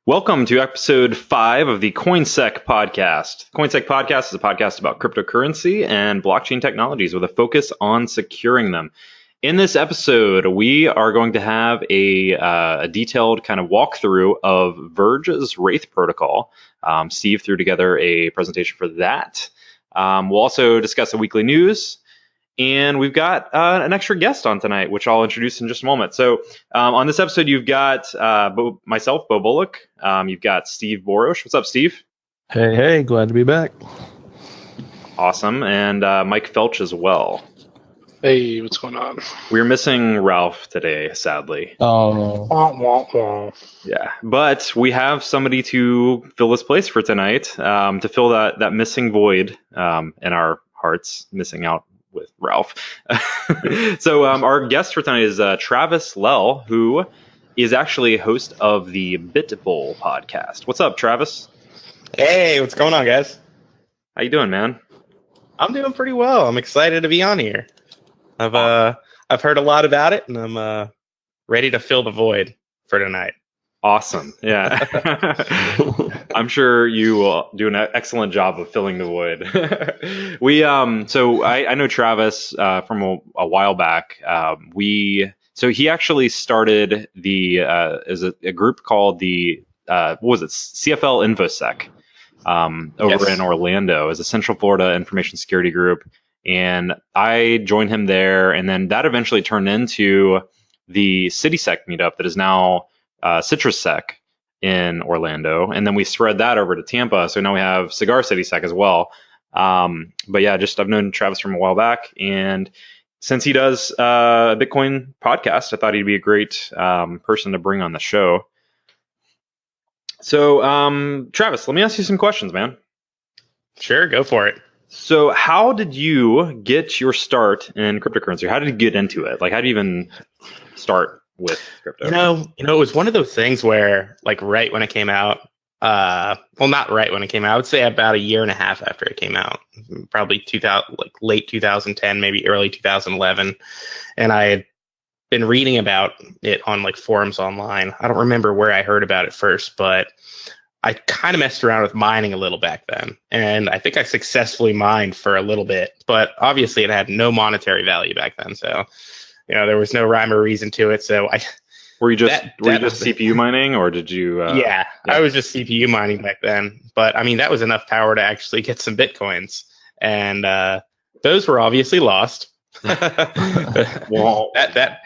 Welcome to episode 5 of the CoinSec Podcast. The CoinSec Podcast is a podcast about cryptocurrency and blockchain technologies with a focus on securing them. In this episode, we are going to have a detailed kind of walkthrough of Verge's Wraith Protocol. Steve threw together a presentation for that. We'll also discuss the weekly news. And we've got an extra guest on tonight, which I'll introduce in just a moment. So on this episode, you've got myself, Bo Bullock. You've got Steve Borosh. What's up, Steve? Hey, glad to be back. Awesome. And Mike Felch as well. Hey, what's going on? We're missing Ralph today, sadly. Oh. Yeah, but we have somebody to fill this place for tonight, to fill that missing void in our hearts, missing out with Ralph. So our guest for tonight is Travis Lelle, who is actually a host of the Bitbull Podcast. What's up, Travis? Hey, what's going on, guys? How you doing, man? I'm doing pretty well. I'm excited to be on here. I've heard a lot about it, and I'm ready to fill the void for tonight. Awesome. Yeah. I'm sure you will do an excellent job of filling the void. So I know Travis from a while back. So he actually started a group called the CFL InfoSec over in Orlando, as a Central Florida information security group. And I joined him there, and then that eventually turned into the CitySec meetup that is now CitrusSec in Orlando, and then we spread that over to Tampa. So now we have Cigar CitySec as well. But yeah, I've known Travis from a while back, and since he does a Bitcoin podcast, I thought he'd be a great person to bring on the show. So Travis, let me ask you some questions, man. Sure, go for it. So how did you get your start in cryptocurrency? How did you get into it? Like, how did you even start with crypto? It was one of those things where, like, right when it came out, not right when it came out, I would say about a year and a half after it came out, probably late 2010, maybe early 2011. And I had been reading about it on like forums online. I don't remember where I heard about it first, but I kind of messed around with mining a little back then. And I think I successfully mined for a little bit, but obviously it had no monetary value back then. So, there was no rhyme or reason to it. So Were you just CPU mining, or did you? Yeah, I was just CPU mining back then. But I mean, that was enough power to actually get some Bitcoins. And those were obviously lost. Well, that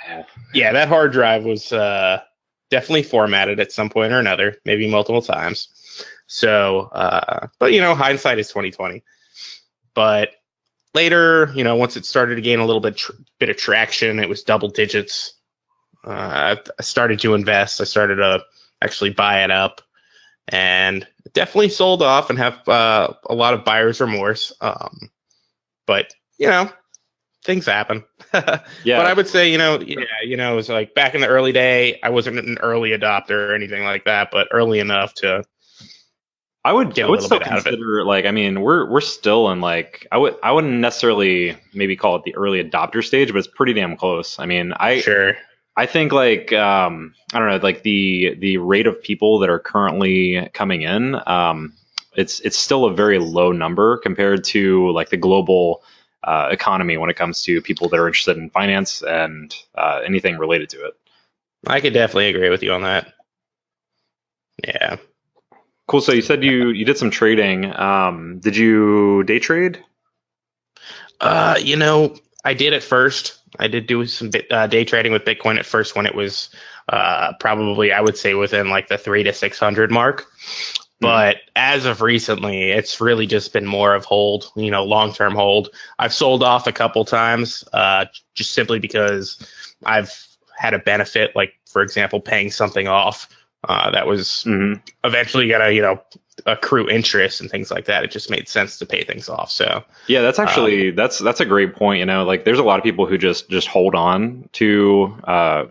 hard drive was definitely formatted at some point or another, maybe multiple times. So, but hindsight is 2020. But later, once it started to gain a little bit of traction, it was double digits. I started to invest. I started to actually buy it up, and definitely sold off and have a lot of buyer's remorse. But things happen. Yeah. But I would say, it was like back in the early day, I wasn't an early adopter or anything like that, but early enough to I would get a little still bit out of it. consider, like, I mean, we're still in, like, I wouldn't necessarily maybe call it the early adopter stage, but it's pretty damn close. I mean, I think, like, I don't know, like the rate of people that are currently coming in, it's still a very low number compared to like the global economy when it comes to people that are interested in finance and anything related to it. I could definitely agree with you on that. Yeah. Cool. So you said you did some trading. Did you day trade? I did at first. I did do some day trading with Bitcoin at first when it was probably, I would say, within like the 300 to 600 mark. But as of recently, it's really just been more of hold, long-term hold. I've sold off a couple times just simply because I've had a benefit, like, for example, paying something off that was eventually going to, accrue interest and things like that. It just made sense to pay things off. So yeah, that's actually that's a great point. Like, there's a lot of people who just hold on to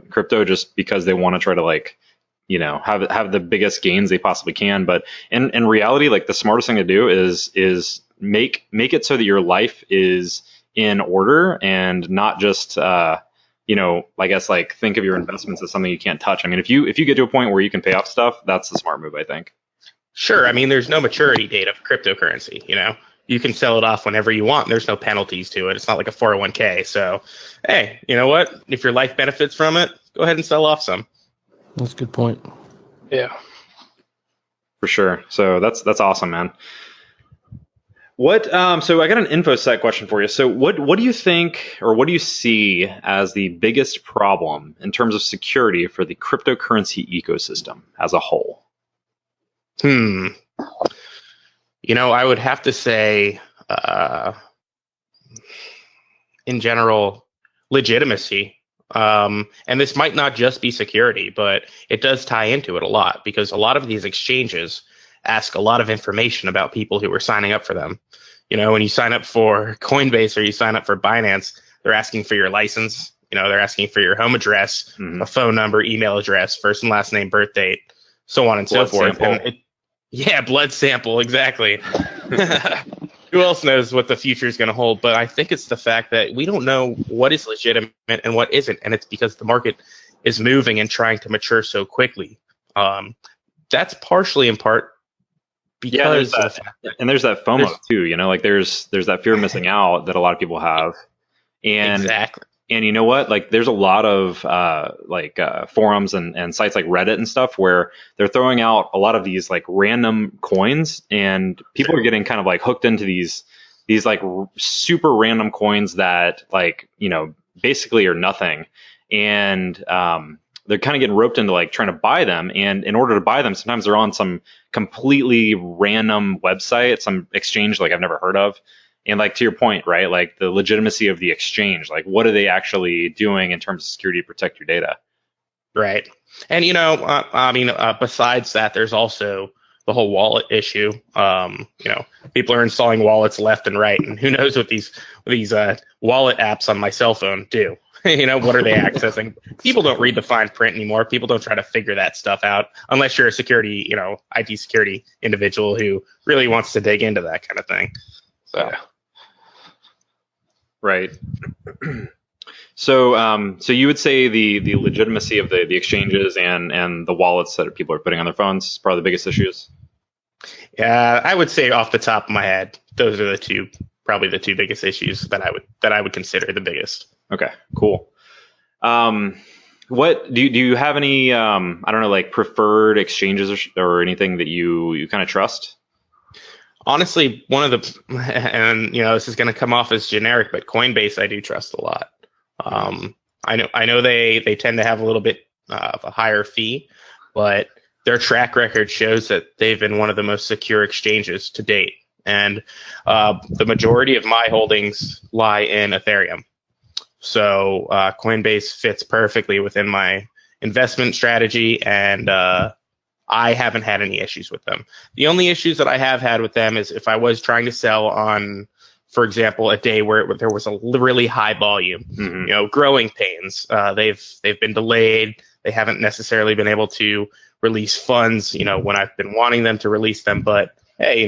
crypto just because they want to try to, like, have the biggest gains they possibly can. But in reality, like, the smartest thing to do is make it so that your life is in order and not just I guess like think of your investments as something you can't touch. I mean, if you get to a point where you can pay off stuff, that's the smart move, I think. Sure. I mean, there's no maturity date of cryptocurrency. You can sell it off whenever you want. There's no penalties to it. It's not like a 401k. So, hey, you know what? If your life benefits from it, go ahead and sell off some. That's a good point. Yeah. For sure. So that's awesome, man. So I got an InfoSec question for you. So what do you think, or what do you see as the biggest problem in terms of security for the cryptocurrency ecosystem as a whole? I would have to say, in general, legitimacy. And this might not just be security, but it does tie into it a lot, because a lot of these exchanges ask a lot of information about people who are signing up for them. When you sign up for Coinbase or you sign up for Binance, they're asking for your license. They're asking for your home address, a phone number, email address, first and last name, birth date, so on and so forth. Sample. And blood sample, exactly. Who else knows what the future is going to hold? But I think it's the fact that we don't know what is legitimate and what isn't. And it's because the market is moving and trying to mature so quickly. That's partially in part because there's that FOMO too, like there's that fear of missing out that a lot of people have. And exactly. And you know what? Like, there's a lot of forums and sites like Reddit and stuff where they're throwing out a lot of these like random coins, and people are getting kind of like hooked into these like super random coins that basically are nothing, and they're kind of getting roped into like trying to buy them. And in order to buy them, sometimes they're on some completely random website, some exchange like I've never heard of. And like to your point, right? Like the legitimacy of the exchange, like what are they actually doing in terms of security to protect your data? Right. And, besides that, there's also the whole wallet issue. People are installing wallets left and right, and who knows what these wallet apps on my cell phone do. What are they accessing? People don't read the fine print anymore. People don't try to figure that stuff out unless you're a security, IT security individual who really wants to dig into that kind of thing. So. Yeah. Right. So you would say the legitimacy of the exchanges and the wallets that people are putting on their phones is probably the biggest issues? Yeah, I would say off the top of my head, those are probably the two biggest issues that I would consider the biggest. Okay, cool. What do you have any like preferred exchanges or anything that you kind of trust? Honestly, one of the, and this is going to come off as generic, but Coinbase I do trust a lot. I know they tend to have a little bit of a higher fee, but their track record shows that they've been one of the most secure exchanges to date. And the majority of my holdings lie in Ethereum. So Coinbase fits perfectly within my investment strategy, and I haven't had any issues with them. The only issues that I have had with them is if I was trying to sell on, for example, a day where there was a really high volume, growing pains. They've been delayed. They haven't necessarily been able to release funds, when I've been wanting them to release them. But hey,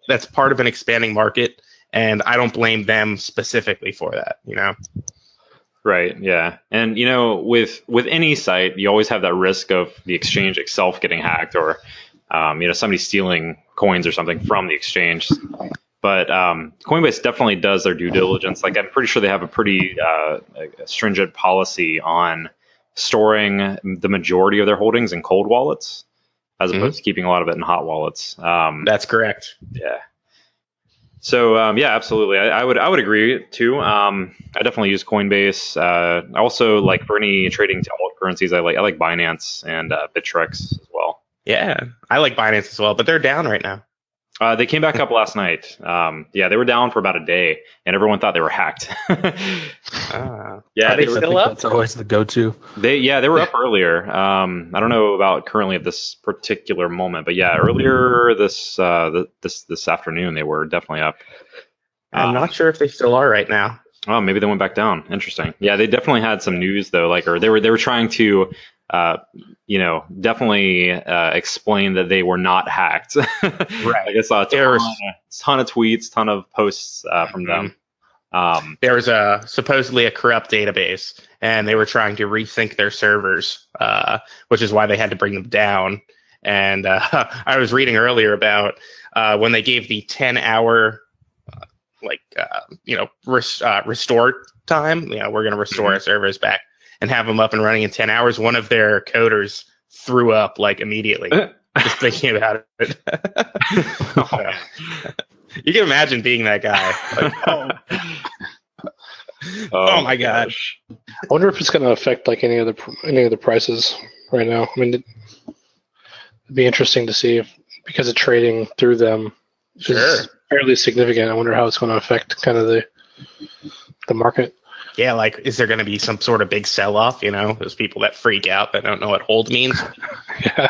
that's part of an expanding market, and I don't blame them specifically for that. Right. Yeah. And, with any site, you always have that risk of the exchange itself getting hacked or, somebody stealing coins or something from the exchange. But Coinbase definitely does their due diligence. Like, I'm pretty sure they have a pretty stringent policy on storing the majority of their holdings in cold wallets as opposed to keeping a lot of it in hot wallets. That's correct. Yeah. So yeah, absolutely. I would agree too. I definitely use Coinbase. I also like for any trading to altcoins, I like Binance and Bittrex as well. Yeah, I like Binance as well, but they're down right now. They came back up last night. Yeah, they were down for about a day, and everyone thought they were hacked. Yeah, they still up? That's always the go-to. They were up earlier. I don't know about currently at this particular moment, but yeah, earlier this afternoon they were definitely up. I'm not sure if they still are right now. Oh, maybe they went back down. Interesting. Yeah, they definitely had some news though, or they were trying to, definitely explain that they were not hacked. Right. I guess I saw a ton of tweets, ton of posts from them. There was supposedly a corrupt database, and they were trying to resync their servers, which is why they had to bring them down. And I was reading earlier about when they gave the 10-hour, restore time. We're going to restore our servers back and have them up and running in 10 hours. One of their coders threw up immediately just thinking about it. So, you can imagine being that guy. Oh my gosh! I wonder if it's going to affect any of the prices right now. I mean, it'd be interesting to see if, because of trading through them is fairly significant. I wonder how it's going to affect kind of the market. Yeah, is there going to be some sort of big sell-off? Those people that freak out that don't know what hold means. Yeah.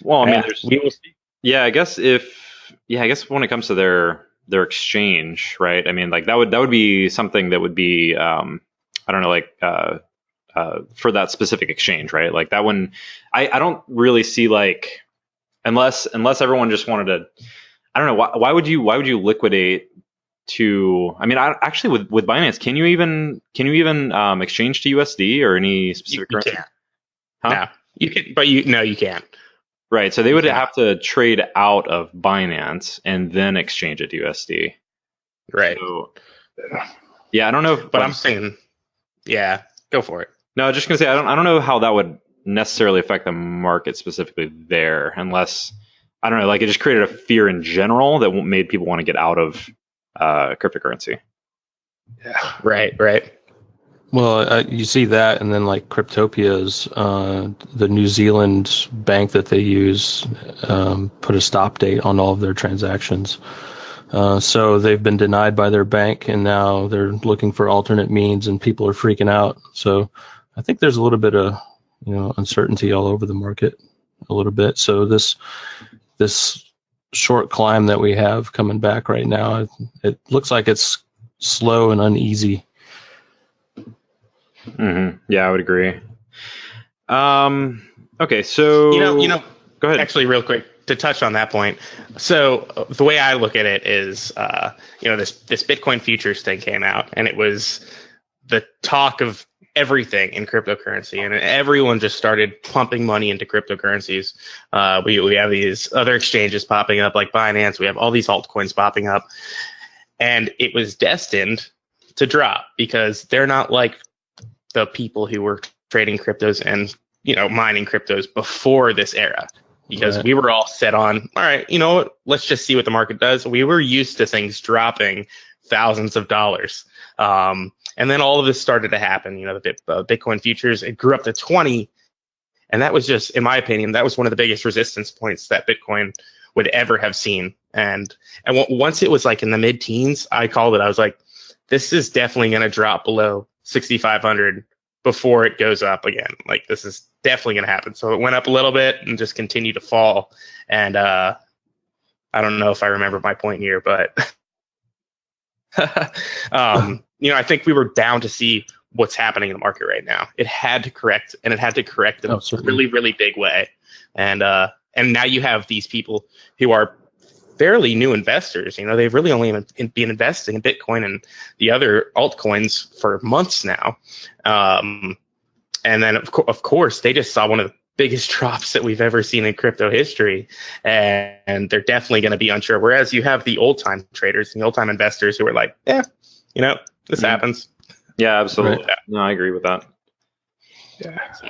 Well, I mean, we will see. Yeah, I guess when it comes to their exchange, right? I mean, that would be something that would be I don't know, for that specific exchange, right? Like that one, I don't really see unless everyone just wanted to, I don't know, why would you liquidate to, I mean, actually with Binance, can you even exchange to USD or any specific currency? You can't. Huh? No, you can, but you can't. Right, so they would have to trade out of Binance and then exchange it to USD. Right. So, yeah, I don't know. But I'm saying, yeah, go for it. No, just gonna say I don't know how that would necessarily affect the market specifically there, unless I don't know, it just created a fear in general that made people want to get out of cryptocurrency. Yeah. Right. Well, you see that, and then Cryptopia's, the New Zealand bank that they use, put a stop date on all of their transactions. So they've been denied by their bank, and now they're looking for alternate means, and people are freaking out. So I think there's a little bit of uncertainty all over the market, a little bit. So this short climb that we have coming back right now, it looks like it's slow and uneasy. Mm-hmm. Yeah, I would agree. Okay, so go ahead. Actually, real quick to touch on that point. So the way I look at it is, this Bitcoin futures thing came out, and it was the talk of everything in cryptocurrency, and everyone just started pumping money into cryptocurrencies. We have these other exchanges popping up like Binance. We have all these altcoins popping up, and it was destined to drop because they're not like the people who were trading cryptos and mining cryptos before this era, because we were all set on, all right, let's just see what the market does. We were used to things dropping thousands of dollars. And then all of this started to happen. The Bitcoin futures, it grew up to 20. And that was just, in my opinion, that was one of the biggest resistance points that Bitcoin would ever have seen. And once it was in the mid-teens, I called it. I was like, this is definitely going to drop below 6,500 before it goes up again. This is definitely going to happen. So it went up a little bit and just continued to fall. And I don't know if I remember my point here, but I think we were down to see what's happening in the market right now. It had to correct, and it had to correct in a really, really big way. And now you have these people who are fairly new investors. They've really only been investing in Bitcoin and the other altcoins for months now. And then, of course, they just saw one of the biggest drops that we've ever seen in crypto history. And they're definitely going to be unsure. Whereas you have the old-time traders and the old-time investors who are like, this happens. Yeah, absolutely. Right. No, I agree with that. Yeah. So,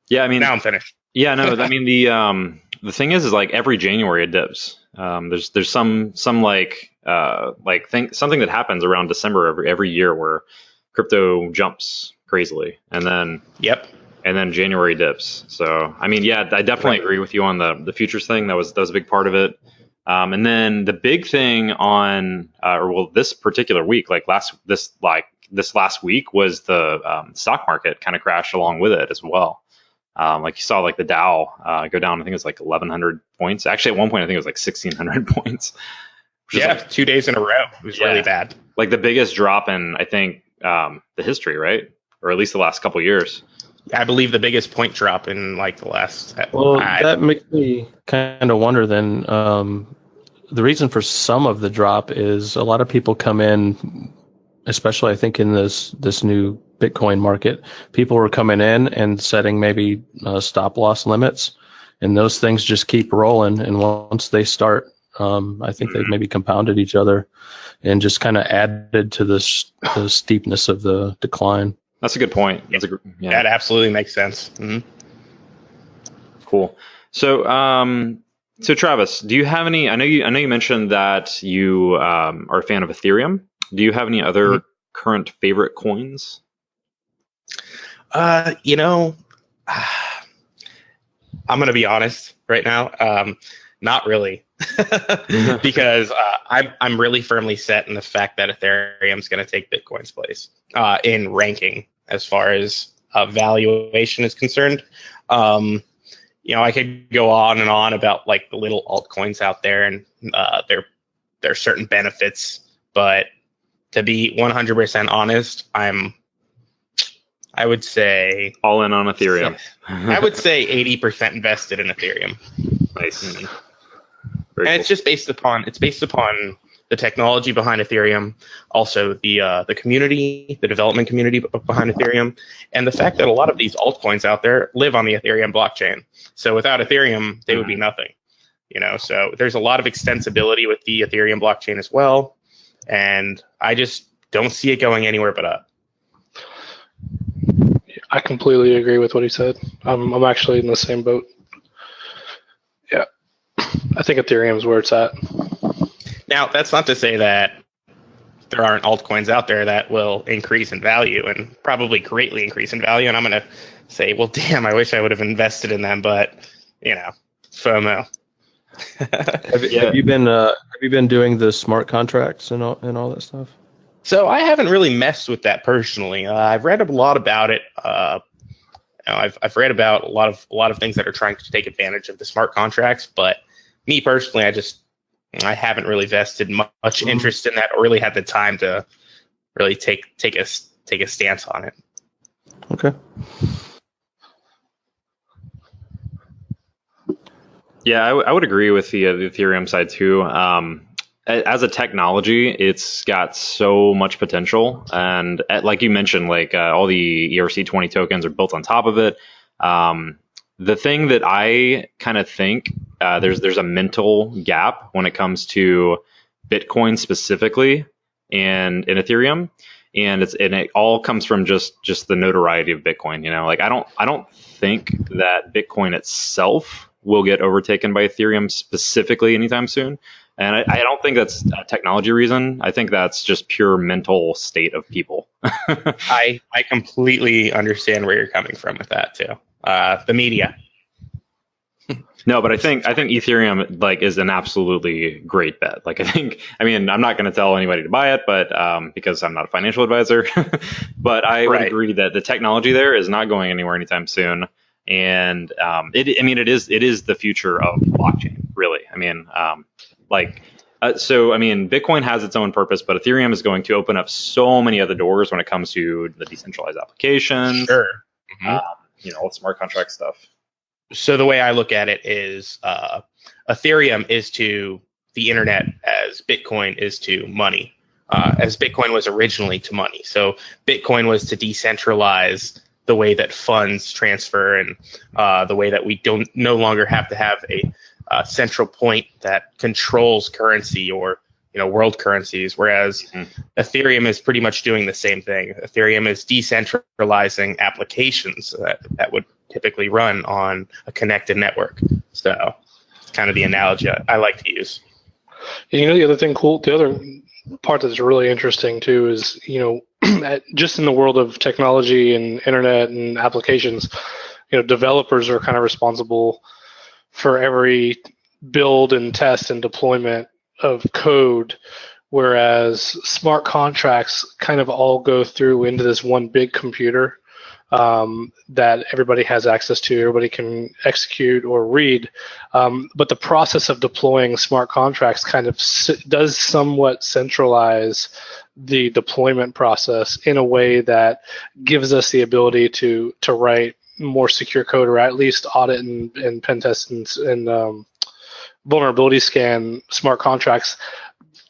yeah, I mean, now I'm finished. Yeah, no, I mean, the thing is every January it dips. There's some something that happens around December every year where crypto jumps crazily, and then January dips. So I mean, yeah, I definitely agree with you on the futures thing. That was a big part of it. And then the big thing on this particular week, this last week, was the stock market kind of crashed along with it as well. You saw the Dow go down. I think it was 1,100 points. Actually, at one point, I think it was 1,600 points. Yeah, 2 days in a row. It was really bad. The biggest drop in, I think, the history, right? Or at least the last couple of years. I believe the biggest point drop in the last. Well, that makes me kind of wonder then. the reason for some of the drop is a lot of people come in, especially I think in this new Bitcoin market, people were coming in and setting maybe stop loss limits, and those things just keep rolling. And once they start, I think they maybe compounded each other and just kind of added to the steepness of the decline. That's a good point. That absolutely makes sense. Mm-hmm. Cool. So, so Travis, do you have any? I know you mentioned that you are a fan of Ethereum. Do you have any other current favorite coins? I'm going to be honest right now. Not really, because I'm really firmly set in the fact that Ethereum is going to take Bitcoin's place in ranking as far as valuation is concerned. I could go on and on about like the little altcoins out there and there are certain benefits, but to be 100% honest, I would say all in on Ethereum. I would say 80% invested in Ethereum. Nice. And it's just based upon the technology behind Ethereum, also the community, the development community behind Ethereum, and the fact that a lot of these altcoins out there live on the Ethereum blockchain. So without Ethereum, they would be nothing. So there's a lot of extensibility with the Ethereum blockchain as well, and I just don't see it going anywhere but up. I completely agree with what he said. I'm actually in the same boat. Yeah, I think Ethereum is where it's at. Now, that's not to say that there aren't altcoins out there that will increase in value and probably greatly increase in value. And I'm going to say, well, damn, I wish I would have invested in them, but FOMO. Have you been doing the smart contracts and all that stuff? So I haven't really messed with that personally. I've read a lot about it. I've read about a lot of things that are trying to take advantage of the smart contracts, but me personally, I haven't really vested much interest in that or really had the time to really take a stance on it. Okay. Yeah, I would agree with the Ethereum side too. As a technology, it's got so much potential, and like you mentioned, like all the ERC20 tokens are built on top of it. The thing that I kind of think there's a mental gap when it comes to Bitcoin specifically and in Ethereum, and it all comes from just the notoriety of Bitcoin. Like I don't think that Bitcoin itself will get overtaken by Ethereum specifically anytime soon. And I don't think that's a technology reason. I think that's just pure mental state of people. I completely understand where you're coming from with that too. The media. No, but I think Ethereum is an absolutely great bet. I'm not going to tell anybody to buy it, but because I'm not a financial advisor, but I would agree that the technology there is not going anywhere anytime soon. And it is the future of blockchain, really. Bitcoin has its own purpose, but Ethereum is going to open up so many other doors when it comes to the decentralized applications. Sure. All the smart contract stuff. So the way I look at it is Ethereum is to the internet as Bitcoin is to money, as Bitcoin was originally to money. So Bitcoin was to decentralize the way that funds transfer and the way that we no longer have to have a central point that controls currency or world currencies, whereas Ethereum is pretty much doing the same thing. Ethereum is decentralizing applications that would typically run on a connected network. So it's kind of the analogy I like to use. The other part that's really interesting too is, just in the world of technology and internet and applications, developers are kind of responsible for every build and test and deployment of code, whereas smart contracts kind of all go through into this one big computer that everybody has access to, everybody can execute or read. But the process of deploying smart contracts kind of does somewhat centralize the deployment process in a way that gives us the ability to write more secure code, or at least audit and pen test and vulnerability scan smart contracts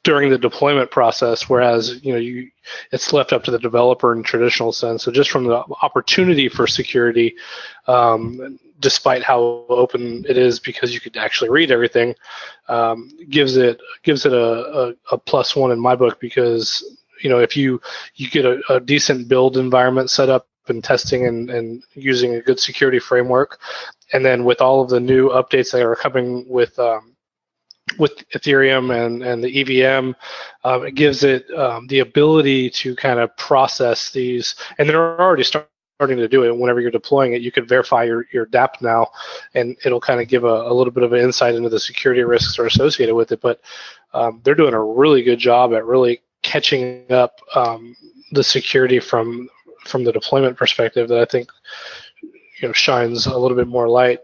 during the deployment process, whereas it's left up to the developer in traditional sense. So just from the opportunity for security, despite how open it is, because you could actually read everything, gives it a +1 in my book, because if you get a decent build environment set up and testing and using a good security framework, and then with all of the new updates that are coming with Ethereum and the EVM, it gives it the ability to kind of process these, and they're already starting to do it. Whenever you're deploying it, you can verify your DApp now, and it'll kind of give a little bit of an insight into the security risks that are associated with it. But they're doing a really good job at really catching up the security from the deployment perspective, that I think shines a little bit more light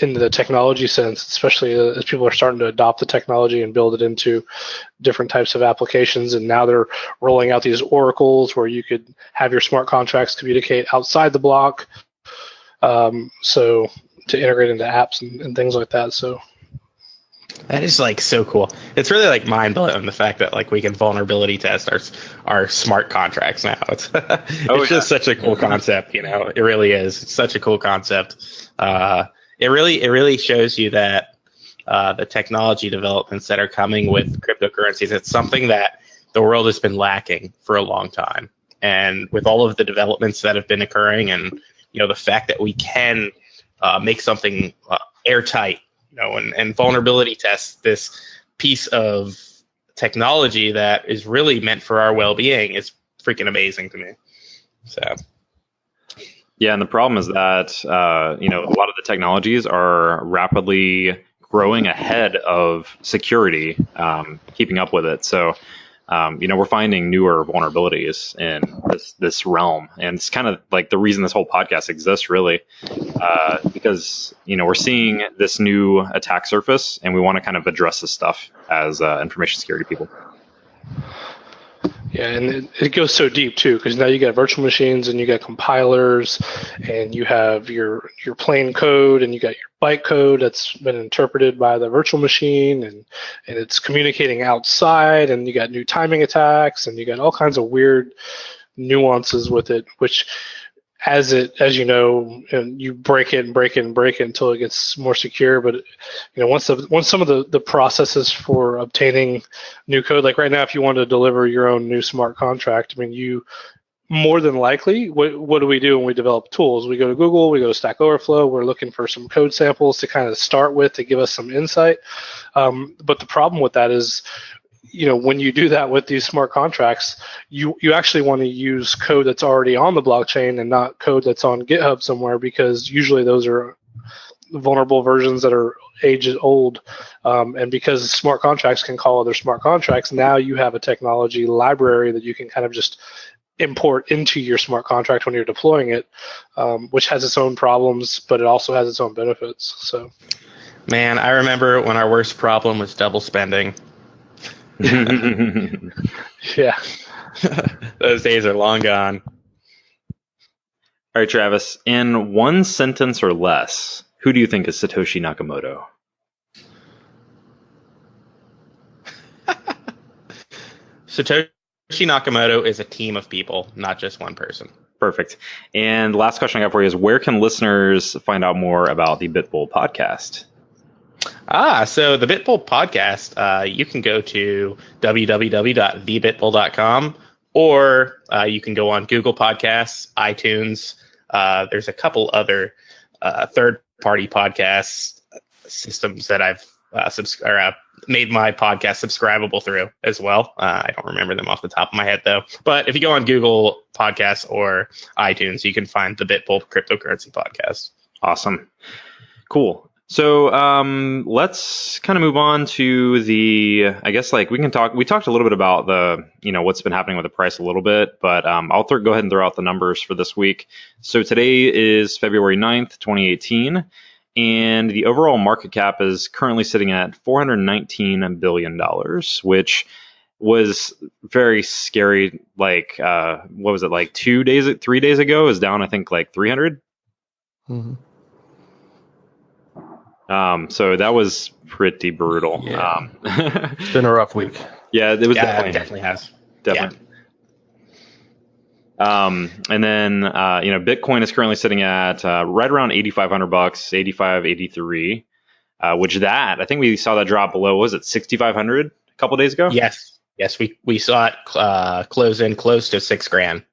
in the technology sense, especially as people are starting to adopt the technology and build it into different types of applications. And now they're rolling out these oracles where you could have your smart contracts communicate outside the block, so to integrate into apps and things like that. So that is so cool. It's really mind blowing, the fact that we can vulnerability test our smart contracts now. It's just such a cool concept. It really is. It's such a cool concept. It really shows you that the technology developments that are coming with cryptocurrencies, it's something that the world has been lacking for a long time. And with all of the developments that have been occurring, and the fact that we can make something airtight, and vulnerability test this piece of technology that is really meant for our well-being, is freaking amazing to me. So. Yeah, and the problem is that a lot of the technologies are rapidly growing ahead of security, keeping up with it. So, we're finding newer vulnerabilities in this realm, and it's kind of the reason this whole podcast exists, really, because we're seeing this new attack surface, and we want to kind of address this stuff as information security people. Yeah, and it goes so deep too, because now you got virtual machines, and you got compilers, and you have your plain code, and you got your bytecode that's been interpreted by the virtual machine, and it's communicating outside, and you got new timing attacks, and you got all kinds of weird nuances with it, which as you break it and break it and break it until it gets more secure. But once some of the processes for obtaining new code, like right now, if you want to deliver your own new smart contract, you more than likely, what do we do when we develop tools? We go to Google, we go to Stack Overflow, we're looking for some code samples to kind of start with to give us some insight. But the problem with that is, when you do that with these smart contracts, you actually want to use code that's already on the blockchain and not code that's on GitHub somewhere, because usually those are vulnerable versions that are ages old. And because smart contracts can call other smart contracts, now you have a technology library that you can kind of just import into your smart contract when you're deploying it, which has its own problems, but it also has its own benefits. So, man, I remember when our worst problem was double spending. Yeah. Those days are long gone. All right, Travis, in one sentence or less, who do you think is Satoshi Nakamoto? Satoshi Nakamoto is a team of people, not just one person. Perfect. And last question I got for you is, where can listeners find out more about the Bitbull Podcast? So the Bitbull Podcast, you can go to www.thebitbull.com, or you can go on Google Podcasts, iTunes. There's a couple other third-party podcast systems that I've made my podcast subscribable through as well. I don't remember them off the top of my head, though. But if you go on Google Podcasts or iTunes, you can find the Bitbull Cryptocurrency Podcast. Awesome. Cool. So let's kind of move on to we talked a little bit about the, what's been happening with the price a little bit, but I'll go ahead and throw out the numbers for this week. So today is February 9th, 2018, and the overall market cap is currently sitting at $419 billion, which was very scary. What was it, 3 days ago? It was down, I think, 300. Mm-hmm. So that was pretty brutal. Yeah. It's been a rough week. Yeah, it was definitely has. Definitely. Yeah. And then, Bitcoin is currently sitting at right around $8,500, 85.83, which I think we saw that drop below, was it 6,500 a couple days ago? Yes, we saw it close in close to $6,000.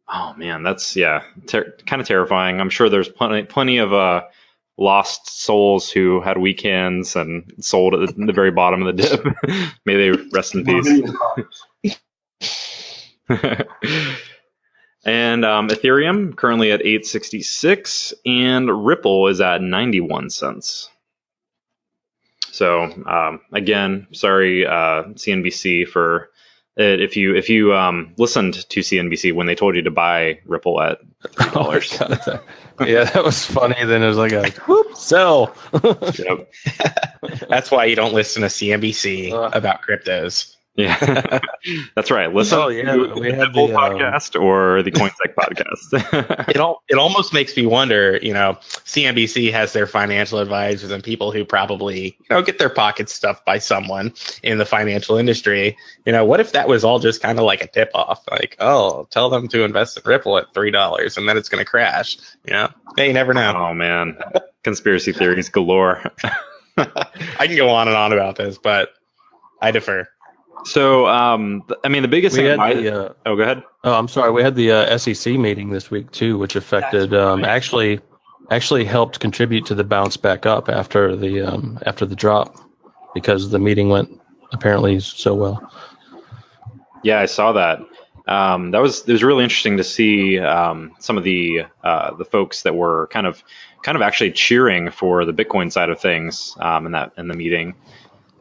Oh man, that's kind of terrifying. I'm sure there's plenty of lost souls who had weekends and sold at the very bottom of the dip. May they rest in peace. And Ethereum currently at 866, and Ripple is at 91 cents. So again, sorry CNBC for it. If you listened to CNBC when they told you to buy Ripple at $3. Yeah, that was funny. Then it was like a whoop, sell. Yep. That's why you don't listen to CNBC about cryptos. Yeah, that's right. Listen to the Bitbull Podcast or the CoinSec Podcast. It almost makes me wonder, CNBC has their financial advisors and people who probably, get their pockets stuffed by someone in the financial industry. What if that was all just kind of like a tip off? Like, oh, tell them to invest in Ripple at $3 and then it's going to crash. Hey, you never know. Oh, man. Conspiracy theories galore. I can go on and on about this, but I defer. So, the biggest thing. Go ahead. Oh, I'm sorry. We had the SEC meeting this week too, which affected actually helped contribute to the bounce back up after the drop, because the meeting went apparently so well. Yeah, I saw that. It was really interesting to see some of the folks that were kind of actually cheering for the Bitcoin side of things in the meeting.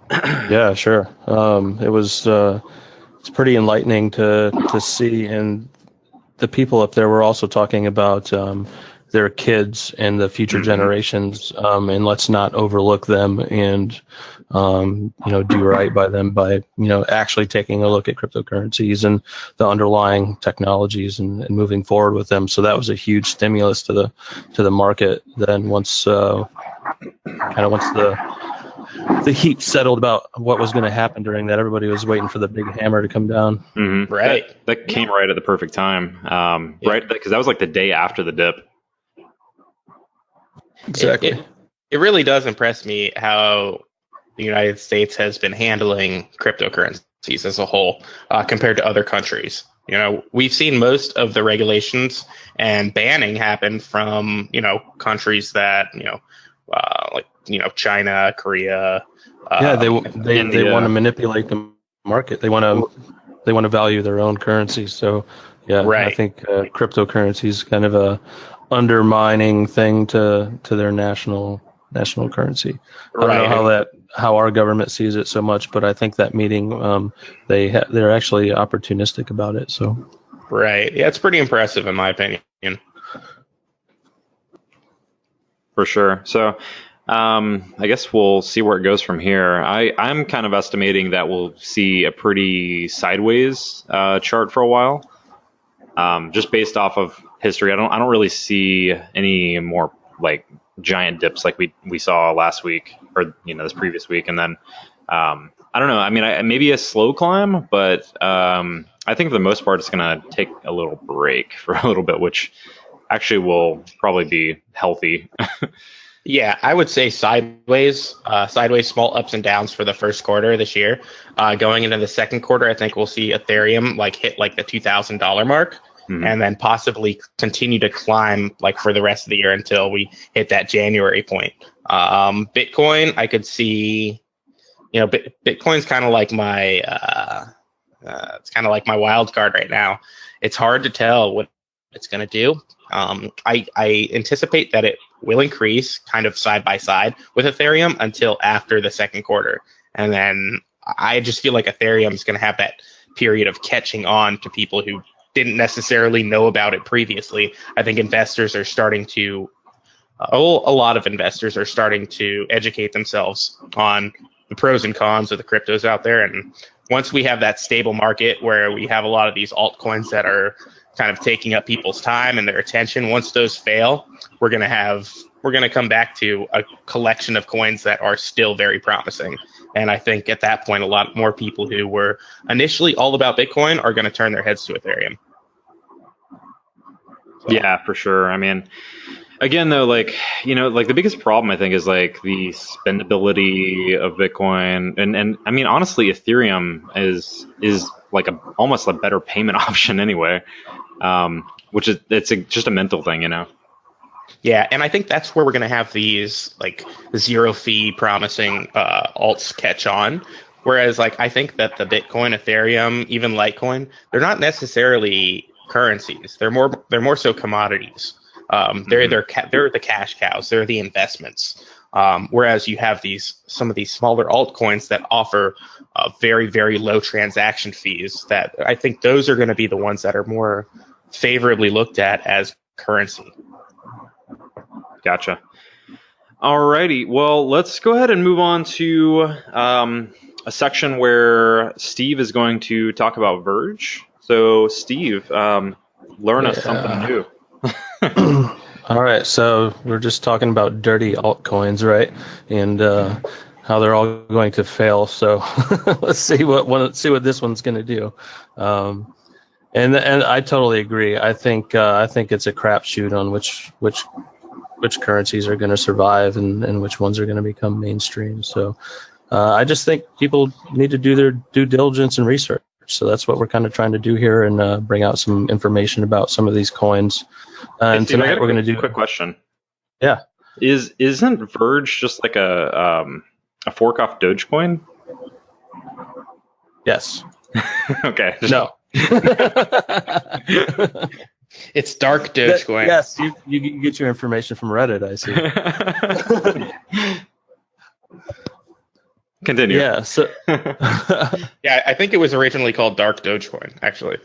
Yeah, sure. It's pretty enlightening to see, and the people up there were also talking about their kids and the future generations, and let's not overlook them, and do right by them by actually taking a look at cryptocurrencies and the underlying technologies and moving forward with them. So that was a huge stimulus to the market. Then once the heat settled about what was going to happen during that, everybody was waiting for the big hammer to come down. Mm-hmm. Right. That came right at the perfect time. Right, because that was like the day after the dip. Exactly. It really does impress me how the United States has been handling cryptocurrencies as a whole compared to other countries. We've seen most of the regulations and banning happen from, countries that, like, China, Korea. They want to manipulate the market. They want to value their own currency. So, yeah, right. I think cryptocurrency is kind of a undermining thing to their national currency. I don't know how our government sees it so much, but I think that meeting they're actually opportunistic about it. So, right, yeah, it's pretty impressive in my opinion. For sure. So. I guess we'll see where it goes from here. I'm kind of estimating that we'll see a pretty sideways chart for a while, just based off of history. I don't really see any more like giant dips like we saw last week or this previous week, and then I don't know. I mean, maybe a slow climb, but I think for the most part it's going to take a little break for a little bit, which actually will probably be healthy. Yeah, I would say sideways, small ups and downs for the first quarter this year. Going into the second quarter, I think we'll see Ethereum hit the $2,000 mark, and then possibly continue to climb for the rest of the year until we hit that January point. Bitcoin, I could see, Bitcoin's kind of like my, it's kind of like my wild card right now. It's hard to tell what it's going to do. I anticipate that it will increase kind of side by side with Ethereum until after the second quarter. And then I just feel like Ethereum is going to have that period of catching on to people who didn't necessarily know about it previously. I think investors are starting to, a lot of investors are starting to educate themselves on the pros and cons of the cryptos out there. And once we have that stable market where we have a lot of these altcoins that are kind of taking up people's time and their attention. Once those fail, we're going to come back to a collection of coins that are still very promising. And I think at that point, a lot more people who were initially all about Bitcoin are going to turn their heads to Ethereum. So. Yeah, for sure. I mean, again, though, like, the biggest problem, I think, is like the spendability of Bitcoin. And I mean, honestly, Ethereum is like almost a better payment option anyway, which is, just a mental thing, Yeah, and I think that's where we're going to have these like zero fee promising alts catch on. Whereas like I think that the Bitcoin, Ethereum, even Litecoin, they're not necessarily currencies. They're more so commodities. They're the cash cows. They're the investments. Whereas you have some of these smaller altcoins that offer very, very low transaction fees. That I think those are going to be the ones that are more favorably looked at as currency. Gotcha. Alrighty. Well, let's go ahead and move on to a section where Steve is going to talk about Verge. So, Steve, learn us something new. All right. So we're just talking about dirty altcoins, right? And how they're all going to fail. So let's see what this one's going to do. And I totally agree. I think it's a crapshoot on which currencies are going to survive and which ones are going to become mainstream. So I just think people need to do their due diligence and research. So that's what we're kind of trying to do here and bring out some information about some of these coins. And Steve, tonight we're going to do a quick question. Yeah. Isn't Verge just like a fork off Dogecoin? Yes. Okay. No. It's dark Dogecoin. Yes, you get your information from Reddit, I see. Continue. Yeah. So. Yeah, I think it was originally called Dark Dogecoin, actually.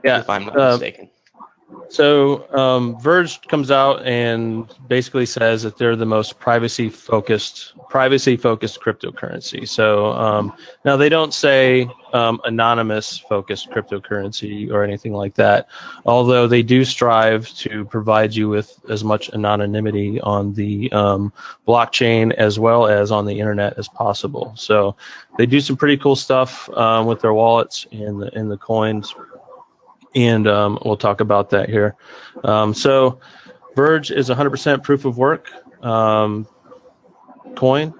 Yeah. If I'm not mistaken. So Verge comes out and basically says that they're the most privacy-focused cryptocurrency. So now they don't say anonymous-focused cryptocurrency or anything like that, although they do strive to provide you with as much anonymity on the blockchain as well as on the internet as possible. So they do some pretty cool stuff with their wallets and the coins. And we'll talk about that here. So Verge is 100% proof of work coin.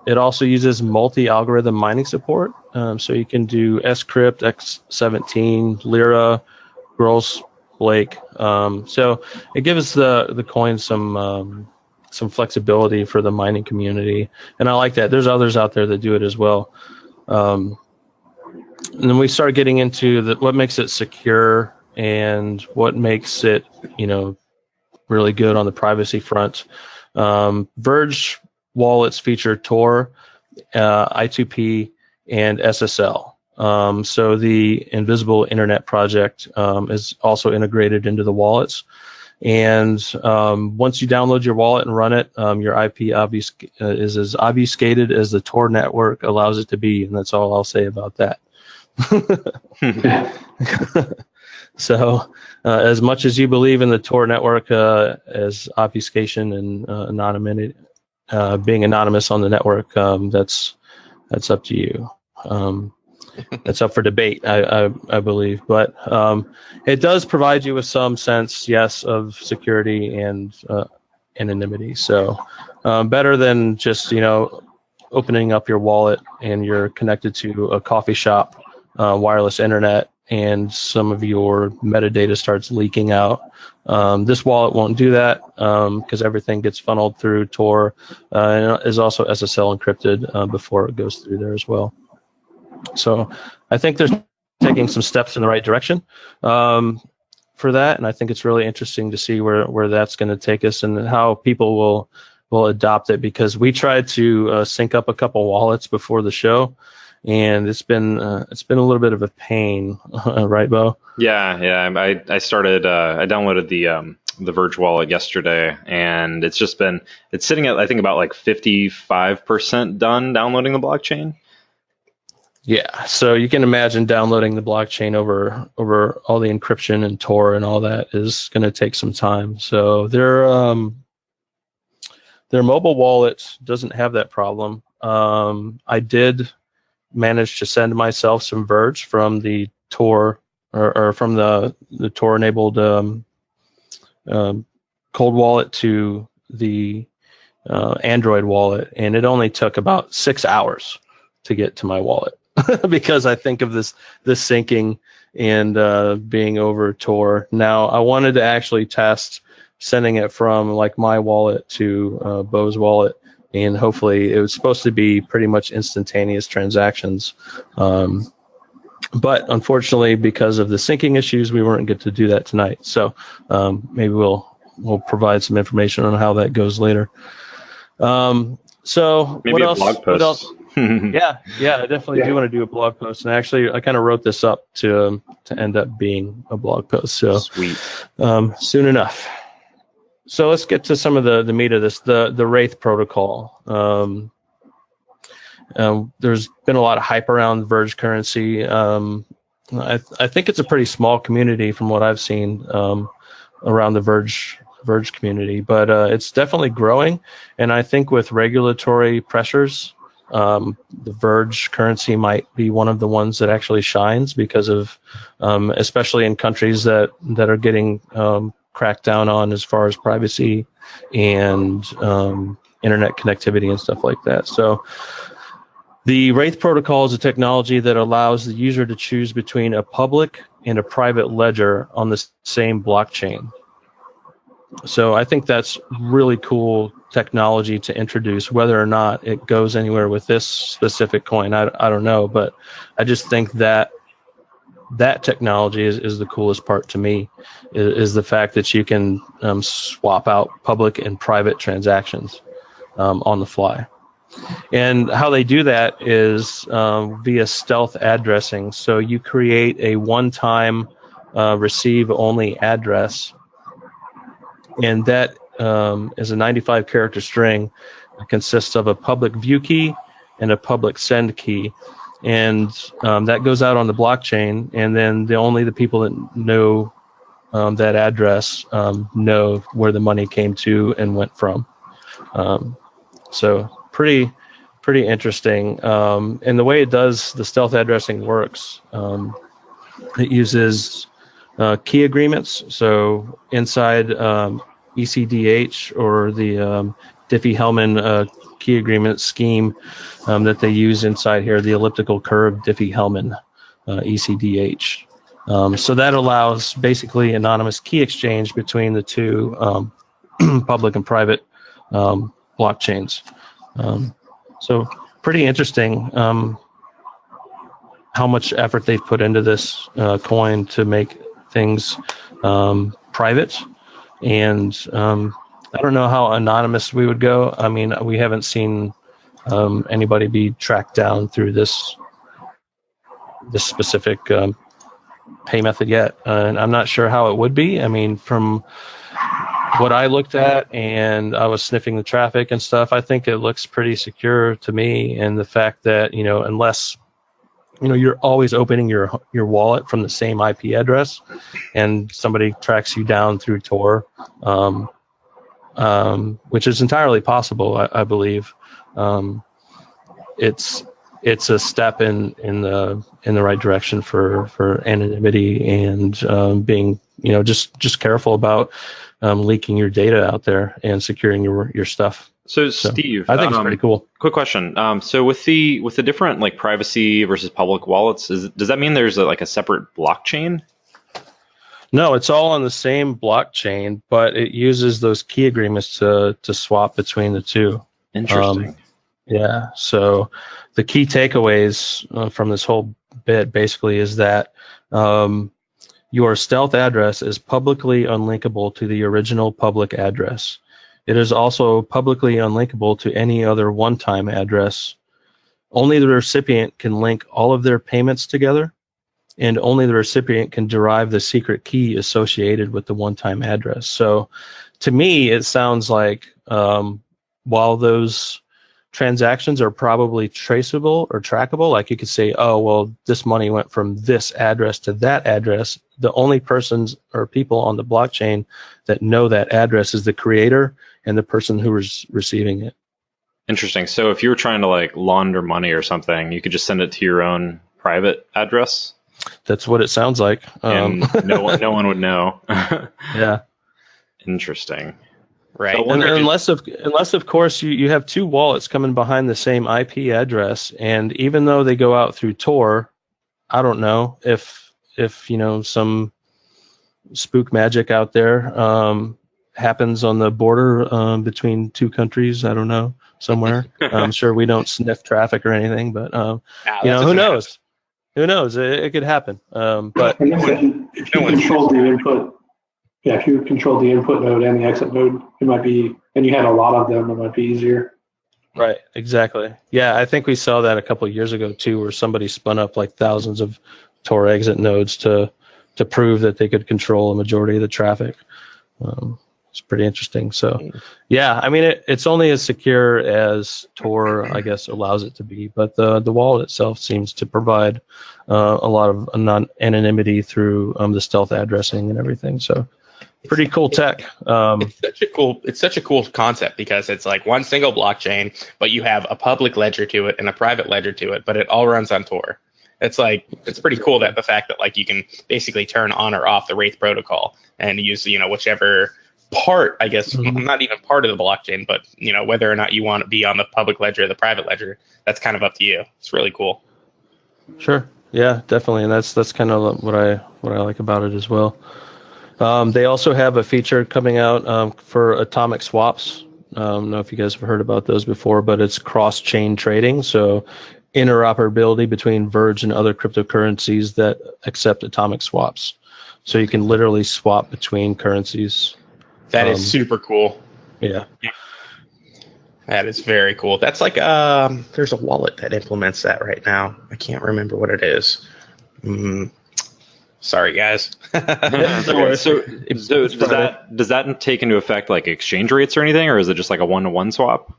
It also uses multi-algorithm mining support. So you can do Scrypt, X17, Lyra, Gross, Blake. So it gives the coin some flexibility for the mining community. And I like that. There's others out there that do it as well. And then we start getting into what makes it secure and what makes it, really good on the privacy front. Verge wallets feature Tor, I2P, and SSL. So the Invisible Internet Project is also integrated into the wallets. And once you download your wallet and run it, your IP is as obfuscated as the Tor network allows it to be. And that's all I'll say about that. So as much as you believe in the Tor network as obfuscation and anonymity, being anonymous on the network, that's up to you. That's up for debate, I believe, but it does provide you with some sense, yes, of security and anonymity. So better than just opening up your wallet and you're connected to a coffee shop, wireless internet, and some of your metadata starts leaking out. This wallet won't do that because everything gets funneled through Tor and is also SSL encrypted before it goes through there as well. So I think they're taking some steps in the right direction for that, and I think it's really interesting to see where that's going to take us and how people will adopt it, because we tried to sync up a couple wallets before the show, and it's been a little bit of a pain, right, Bo? Yeah. I started. I downloaded the Verge wallet yesterday, and it's sitting at, I think, about like 55% done downloading the blockchain. Yeah, so you can imagine downloading the blockchain over all the encryption and Tor and all that is going to take some time. So their mobile wallet doesn't have that problem. I did manage to send myself some Verge from the Tor or from the Tor enabled cold wallet to the Android wallet, and it only took about 6 hours to get to my wallet. Because I think of this syncing and being over Tor. Now, I wanted to actually test sending it from like my wallet to Bo's wallet, and hopefully it was supposed to be pretty much instantaneous transactions. But unfortunately, because of the syncing issues, we weren't good to do that tonight. So maybe we'll provide some information on how that goes later. So maybe what a else? blog post. What else? Yeah, I definitely do want to do a blog post, and actually, I kind of wrote this up to end up being a blog post. So Sweet. Soon enough. So let's get to some of the meat of this. The Wraith Protocol. There's been a lot of hype around Verge currency. I think it's a pretty small community from what I've seen around the Verge community, but it's definitely growing. And I think with regulatory pressures, the Verge currency might be one of the ones that actually shines because of, especially in countries that are getting cracked down on as far as privacy and internet connectivity and stuff like that. So the Wraith Protocol is a technology that allows the user to choose between a public and a private ledger on the same blockchain. So I think that's really cool technology to introduce. Whether or not it goes anywhere with this specific coin, I don't know, but I just think that technology is the coolest part to me, is the fact that you can swap out public and private transactions on the fly. And how they do that is via stealth addressing. So you create a one-time receive-only address, and that is a 95-character string. It consists of a public view key and a public send key. And that goes out on the blockchain, and then only the people that know that address know where the money came to and went from. So pretty interesting. And the way it does the stealth addressing works, it uses key agreements. So inside ECDH or the Diffie-Hellman key agreement scheme that they use inside here, the elliptical curve Diffie-Hellman ECDH. So that allows basically anonymous key exchange between the two public and private blockchains. So pretty interesting how much effort they've put into this coin to make things private. And I don't know how anonymous we would go. I mean, we haven't seen anybody be tracked down through this specific pay method yet. And I'm not sure how it would be. I mean, from what I looked at, and I was sniffing the traffic and stuff, I think it looks pretty secure to me. And the fact that, unless, you're always opening your wallet from the same IP address and somebody tracks you down through Tor, which is entirely possible, I believe. It's a step in the right direction for anonymity and being just careful about leaking your data out there and securing your stuff. So Steve, I think it's pretty cool. Quick question. So with the different like privacy versus public wallets, does that mean there's a separate blockchain? No, it's all on the same blockchain, but it uses those key agreements to swap between the two. Interesting. Yeah. So the key takeaways from this whole bit basically is that your stealth address is publicly unlinkable to the original public address. It is also publicly unlinkable to any other one-time address. Only the recipient can link all of their payments together, and only the recipient can derive the secret key associated with the one-time address. So to me, it sounds like while those transactions are probably traceable or trackable. Like you could say, oh, well, this money went from this address to that address. The only persons or people on the blockchain that know that address is the creator and the person who is receiving it. Interesting. So if you were trying to like launder money or something, you could just send it to your own private address. That's what it sounds like. And no one would know. Yeah. Interesting. Right. And unless of course you have two wallets coming behind the same IP address, and even though they go out through Tor, I don't know if some spook magic out there happens on the border between two countries. I don't know, somewhere. I'm sure we don't sniff traffic or anything, but who knows? Who knows? It could happen. But if you control the input. Yeah, if you control the input node and the exit node, it might be, and you had a lot of them, it might be easier. Right, exactly. Yeah, I think we saw that a couple of years ago too, where somebody spun up like thousands of Tor exit nodes to prove that they could control a majority of the traffic. It's pretty interesting. So, yeah, I mean, it's only as secure as Tor, I guess, allows it to be, but the wallet itself seems to provide a lot of anonymity through the stealth addressing and everything. So. Pretty cool tech. It's such a cool concept because it's like one single blockchain, but you have a public ledger to it and a private ledger to it, but it all runs on Tor. It's pretty cool that the fact that like you can basically turn on or off the Wraith Protocol and use whichever part, I guess, not even part of the blockchain, but whether or not you want to be on the public ledger or the private ledger, that's kind of up to you. It's really cool. Sure. Yeah, definitely, and that's kind of what I like about it as well. They also have a feature coming out for atomic swaps. I don't know if you guys have heard about those before, but it's cross-chain trading. So interoperability between Verge and other cryptocurrencies that accept atomic swaps. So you can literally swap between currencies. That is super cool. Yeah. That is very cool. That's like there's a wallet that implements that right now. I can't remember what it is. Sorry, guys. So does that take into effect like exchange rates or anything, or is it just like a one-to-one swap?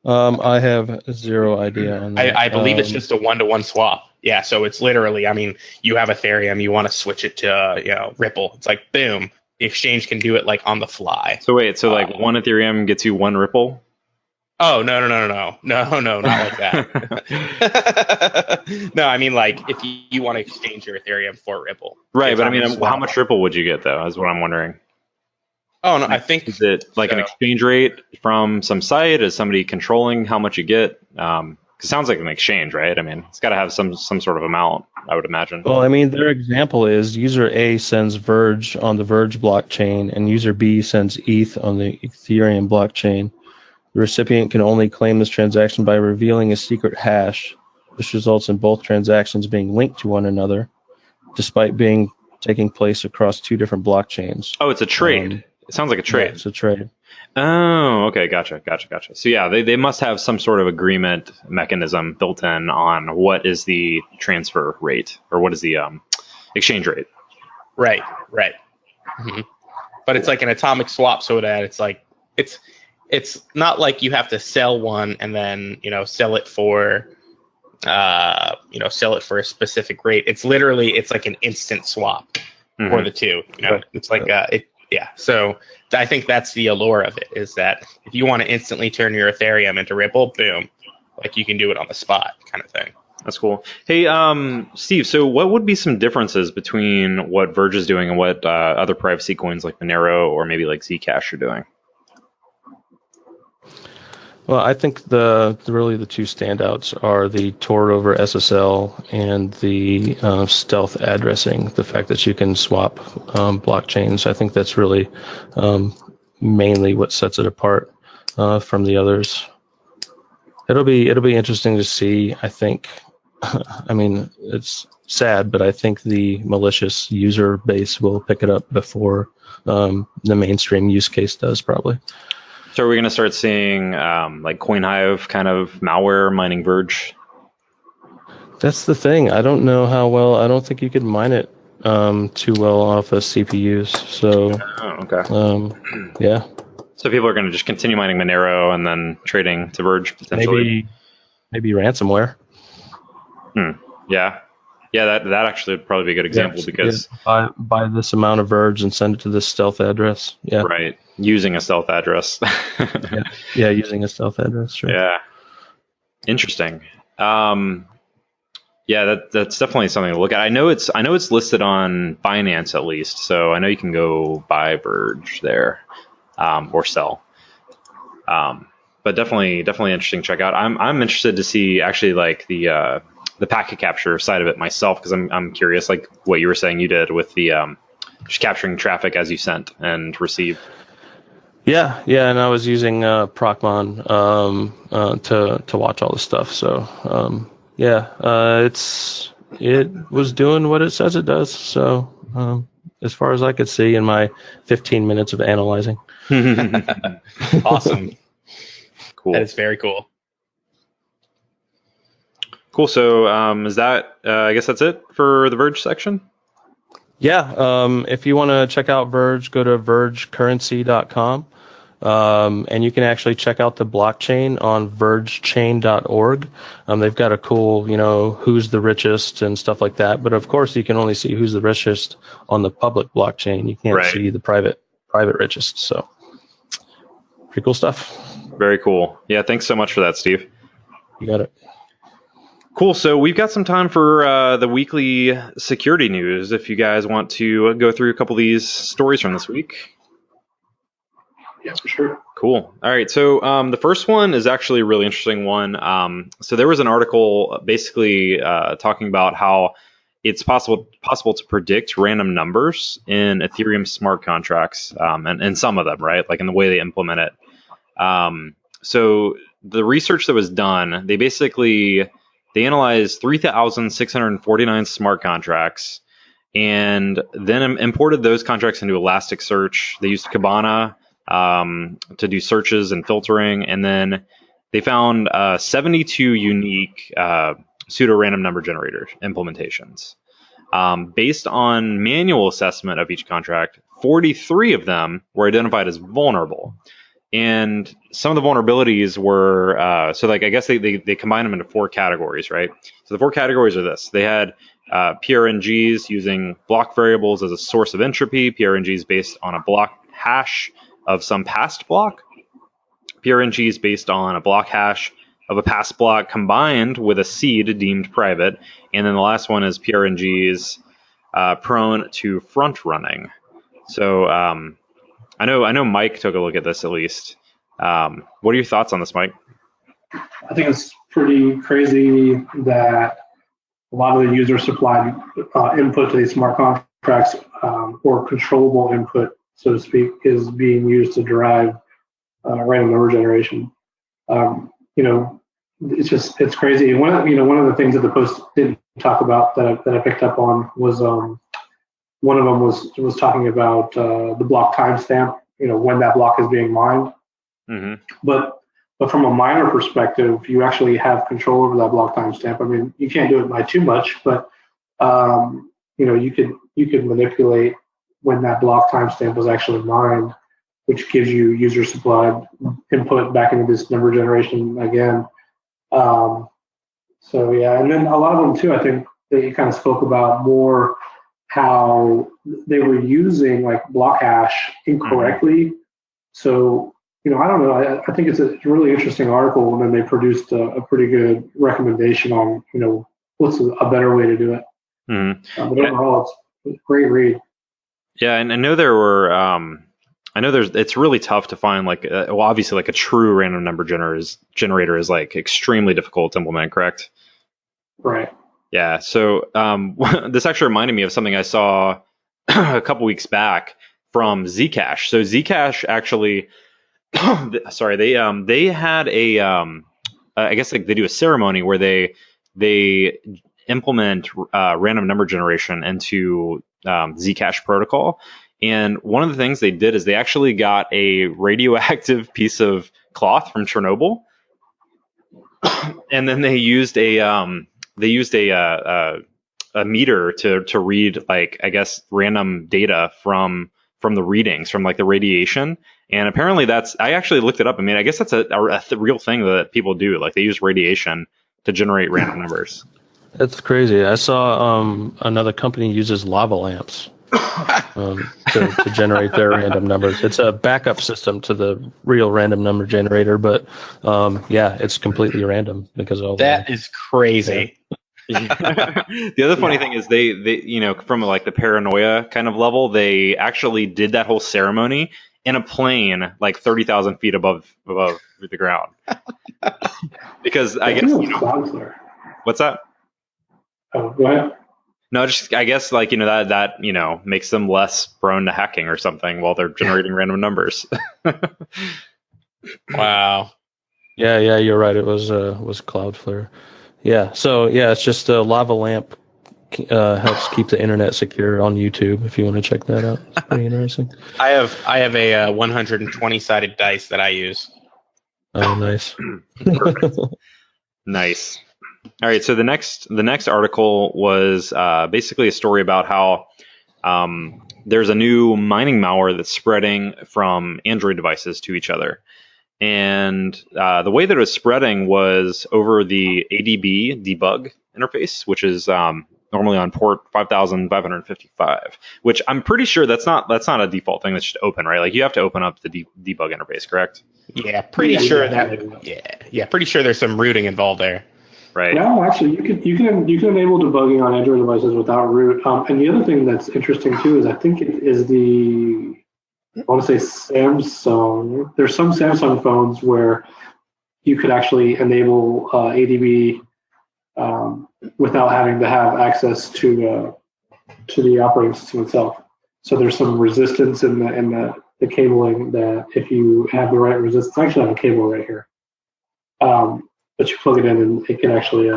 I have zero idea on that. I believe it's just a one-to-one swap. Yeah, so it's literally, I mean, you have Ethereum, you want to switch it to Ripple. It's like boom, the exchange can do it like on the fly. So wait, so like one Ethereum gets you one Ripple? Oh, no, not like that. No, I mean, like, if you want to exchange your Ethereum for Ripple. Right, but I mean, how much Ripple would you get, though, is what I'm wondering. Oh, no, I think... Is it like an exchange rate from some site? Is somebody controlling how much you get? It sounds like an exchange, right? I mean, it's got to have some sort of amount, I would imagine. Well, I mean, their example is user A sends Verge on the Verge blockchain, and user B sends ETH on the Ethereum blockchain. The recipient can only claim this transaction by revealing a secret hash. This results in both transactions being linked to one another, despite taking place across two different blockchains. Oh, it's a trade. It sounds like a trade. Yeah, it's a trade. Oh, okay, gotcha. So yeah, they must have some sort of agreement mechanism built in on what is the transfer rate or what is the exchange rate. Right. Mm-hmm. But it's like an atomic swap, so that it's not like you have to sell one and then sell it for a specific rate. It's like an instant swap for the two. It's like So I think that's the allure of it, is that if you want to instantly turn your Ethereum into Ripple, boom, like you can do it on the spot, kind of thing. That's cool. Hey, Steve. So what would be some differences between what Verge is doing and what other privacy coins like Monero or maybe like Zcash are doing? Well, I think the two standouts are the Tor over SSL and the stealth addressing. The fact that you can swap blockchains, I think that's really mainly what sets it apart from the others. It'll be interesting to see. I think, I mean, it's sad, but I think the malicious user base will pick it up before the mainstream use case does, probably. So are we going to start seeing like CoinHive kind of malware mining Verge? That's the thing. I don't know how well. I don't think you could mine it too well off of CPUs. So, okay. Yeah. So people are going to just continue mining Monero and then trading to Verge potentially. Maybe ransomware. Yeah. That actually would probably be a good example because buy this amount of Verge and send it to this stealth address. Yeah. Right. Using a stealth address. yeah, using a stealth address. Sure. Yeah. Interesting. Yeah, that's definitely something to look at. I know it's listed on Binance at least, so I know you can go buy Verge there, or sell. But definitely interesting to check out. I'm interested to see actually like the packet capture side of it myself, because I'm curious, like what you were saying you did with the just capturing traffic as you sent and received. Yeah, and I was using Procmon to watch all the stuff. So it was doing what it says it does. So as far as I could see in my 15 minutes of analyzing. Awesome. Cool. That is very cool. Cool. So is that I guess that's it for the Verge section? Yeah. If you want to check out Verge, go to vergecurrency.com. And you can actually check out the blockchain on vergechain.org. They've got a cool, who's the richest and stuff like that. But of course, you can only see who's the richest on the public blockchain. You can't see the private richest. So pretty cool stuff. Very cool. Yeah. Thanks so much for that, Steve. You got it. Cool. So we've got some time for the weekly security news. If you guys want to go through a couple of these stories from this week. Yeah, for sure. Cool. All right. So the first one is actually a really interesting one. So there was an article basically talking about how it's possible to predict random numbers in Ethereum smart contracts, and some of them, right? Like in the way they implement it. So the research that was done, they analyzed 3,649 smart contracts and then imported those contracts into Elasticsearch. They used Kibana to do searches and filtering, and then they found 72 unique pseudo-random number generator implementations. Based on manual assessment of each contract, 43 of them were identified as vulnerable. And some of the vulnerabilities were, I guess they combine them into 4 categories, right? So the 4 categories are this. They had PRNGs using block variables as a source of entropy, PRNGs based on a block hash of some past block, PRNGs based on a block hash of a past block combined with a seed deemed private, and then the last one is PRNGs prone to front running. So I know Mike took a look at this at least. What are your thoughts on this, Mike? I think it's pretty crazy that a lot of the user supplied input to these smart contracts, or controllable input, so to speak, is being used to derive random number generation. It's crazy. One of the things that the post didn't talk about that I picked up on was one of them was talking about the block timestamp. When that block is being mined. Mm-hmm. But from a miner perspective, you actually have control over that block timestamp. I mean, you can't do it by too much, but you could manipulate when that block timestamp was actually mined, which gives you user supplied input back into this number generation again. And then a lot of them too, I think they kind of spoke about more how they were using like block hash incorrectly. Mm-hmm. So, I don't know. I think it's a really interesting article, and then they produced a pretty good recommendation on, what's a better way to do it. Mm-hmm. But overall, it's a great read. Yeah, and I know there were. It's really tough to find obviously like a true random number generator is like extremely difficult to implement, correct? Right. Yeah. So this actually reminded me of something I saw a couple weeks back from Zcash. So Zcash actually, they had I guess like they do a ceremony where they implement random number generation into Zcash protocol. And one of the things they did is they actually got a radioactive piece of cloth from Chernobyl, and then they used a meter to read, like, I guess, random data from from the readings, from like the radiation. And apparently I actually looked it up. I mean, I guess that's a real thing that people do. Like they use radiation to generate random numbers. That's crazy. I saw another company uses lava lamps to generate their random numbers. It's a backup system to the real random number generator, but yeah, it's completely random because of all that is crazy. The other funny thing is they from like the paranoia kind of level, they actually did that whole ceremony in a plane like 30,000 feet above the ground. Because I guess what's that? Oh, go ahead. No, just I guess like that makes them less prone to hacking or something while they're generating random numbers. Wow. Yeah, you're right. It was Cloudflare. Yeah, so yeah, it's just a lava lamp helps keep the internet secure on YouTube. If you want to check that out, it's pretty interesting. I have a 120 sided dice that I use. Oh, nice. Nice. All right, so the next article was basically a story about how there's a new mining malware that's spreading from Android devices to each other. And the way that it was spreading was over the ADB debug interface, which is normally on port 5555, which I'm pretty sure that's not a default thing that's just open, right? Like you have to open up the debug interface, correct? Yeah, pretty sure there's some rooting involved there. Right. No, actually, you can enable debugging on Android devices without root. And the other thing that's interesting too is I think it is I want to say Samsung. There's some Samsung phones where you could actually enable ADB without having to have access to the operating system itself. So there's some resistance in the cabling that if you have the right resistance, I actually have a cable right here. But you plug it in and it can actually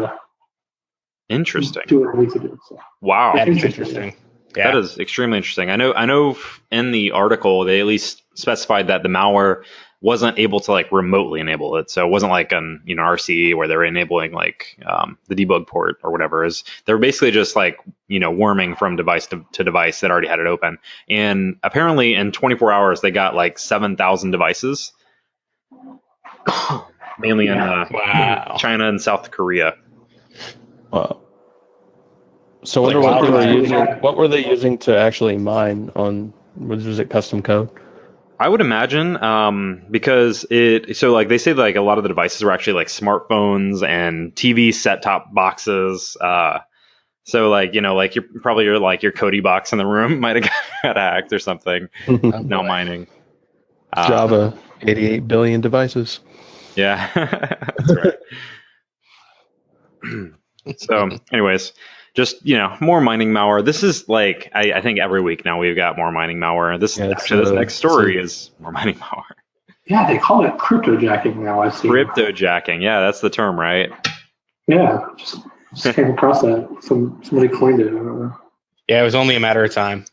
interesting. Do what it needs to do. So. Wow, that's interesting. Yeah. That is extremely interesting. I know in the article they at least specified that the malware wasn't able to like remotely enable it. So it wasn't like an RCE where they're enabling like the debug port or whatever. They're basically just like worming from device to device that already had it open. And apparently in 24 hours they got like 7,000 devices. Mainly in China and South Korea. Wow. So what were they using to actually mine on? Was it custom code? I would imagine because like they say like a lot of the devices were actually like smartphones and TV set-top boxes. So like like your Kodi box in the room might have got hacked or something. No mining. Java, 88 billion devices. Yeah, that's right. So, anyways, just more mining malware. This is like I think every week now we've got more mining malware. This next story is more mining malware. Yeah, they call it cryptojacking now. I see. Cryptojacking. Yeah, that's the term, right? Yeah, just came across that. Somebody coined it. I don't know. Yeah, it was only a matter of time.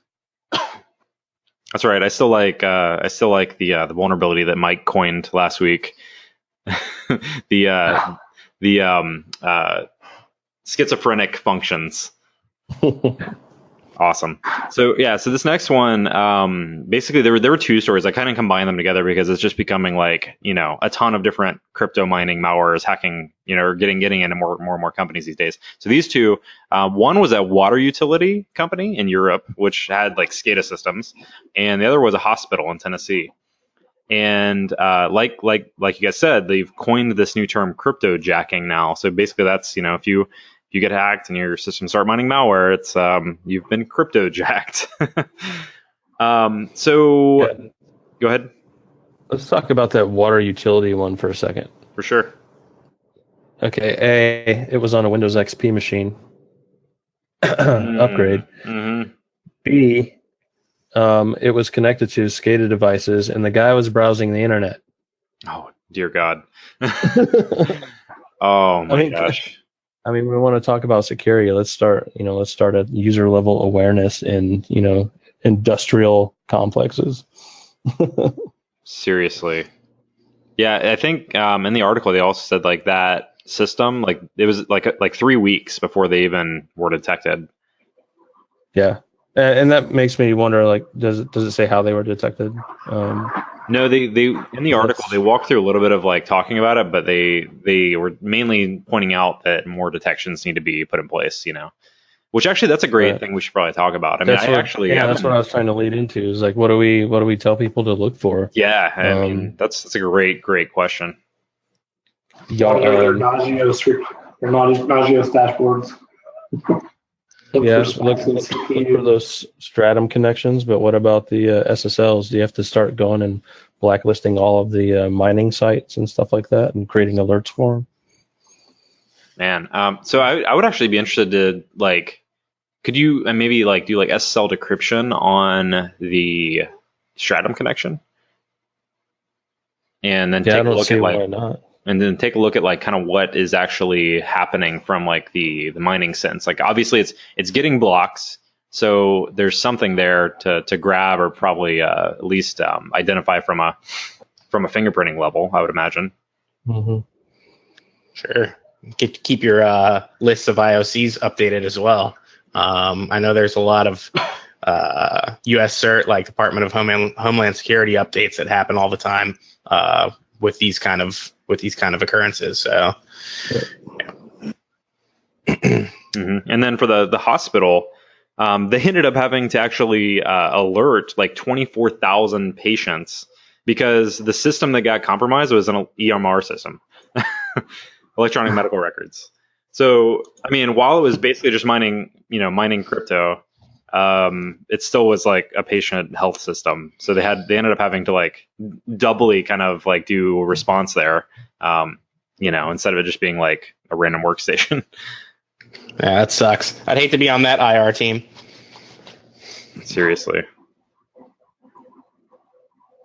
That's right. I still like the vulnerability that Mike coined last week. the schizophrenic functions. Awesome. So this next one, basically there were two stories. I kind of combined them together because it's just becoming like a ton of different crypto mining malwares hacking or getting into more and more companies these days. So these two, one was a water utility company in Europe which had like SCADA systems, and the other was a hospital in Tennessee. And like you guys said, they've coined this new term cryptojacking now. So basically that's if you get hacked and your system start mining malware, it's you've been cryptojacked. Go ahead. Let's talk about that water utility one for a second. For sure. Okay, A, it was on a Windows XP machine. Upgrade. Mm-hmm. B, it was connected to SCADA devices, and the guy was browsing the internet. Oh, dear God. Oh, my gosh. I mean, we want to talk about security. Let's start at user level awareness in, industrial complexes. Seriously. Yeah, I think in the article they also said like that system, like it was like 3 weeks before they even were detected. Yeah. And that makes me wonder, like, does it say how they were detected? No, they in the article they walk through a little bit of like talking about it, but they were mainly pointing out that more detections need to be put in place. Which actually that's a great thing we should probably talk about. I mean, that's what I was trying to lead into. Is like, what do we tell people to look for? Yeah, I mean that's a great question. Nagios dashboards. Look for those stratum connections, but what about the SSLs? Do you have to start going and blacklisting all of the mining sites and stuff like that and creating alerts for them? Man, so I would actually be interested to like, could you maybe like do like SSL decryption on the stratum connection, and then take a look at like, why not. And then take a look at like kind of what is actually happening from like the mining sense. Like obviously it's getting blocks, so there's something there to grab or probably at least identify from a fingerprinting level, I would imagine. Mm-hmm. Sure. Keep your lists of IOCs updated as well. I know there's a lot of U.S. CERT, like Department of Homeland Security updates that happen all the time with these kind of occurrences. So, And then for the hospital, they ended up having to actually alert like 24,000 patients because the system that got compromised was an EMR system, electronic medical records. So, I mean, while it was basically just mining crypto, it still was like a patient health system. So they ended up having to like doubly kind of like do a response there, instead of it just being like a random workstation. Yeah, that sucks. I'd hate to be on that IR team. Seriously.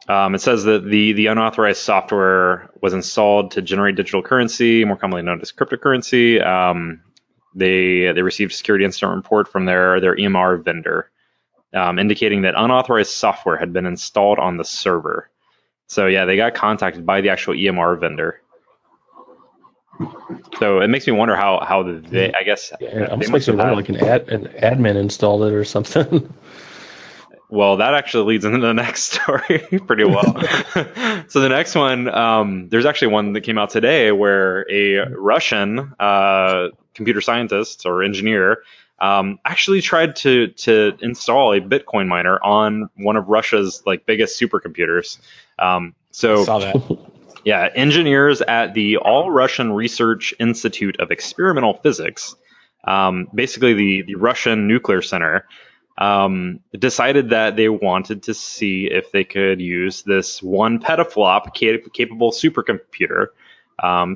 It says that the unauthorized software was installed to generate digital currency, more commonly known as cryptocurrency. They received a security incident report from their EMR vendor, indicating that unauthorized software had been installed on the server. So yeah, they got contacted by the actual EMR vendor. So it makes me wonder how they, I guess, it almost makes me wonder like an admin installed it or something. Well, that actually leads into the next story pretty well. So the next one, there's actually one that came out today where a Russian computer scientist or engineer actually tried to install a Bitcoin miner on one of Russia's like biggest supercomputers. So I saw that. Yeah, engineers at the All Russian Research Institute of Experimental Physics, basically the Russian Nuclear Center, decided that they wanted to see if they could use this 1 petaflop capable supercomputer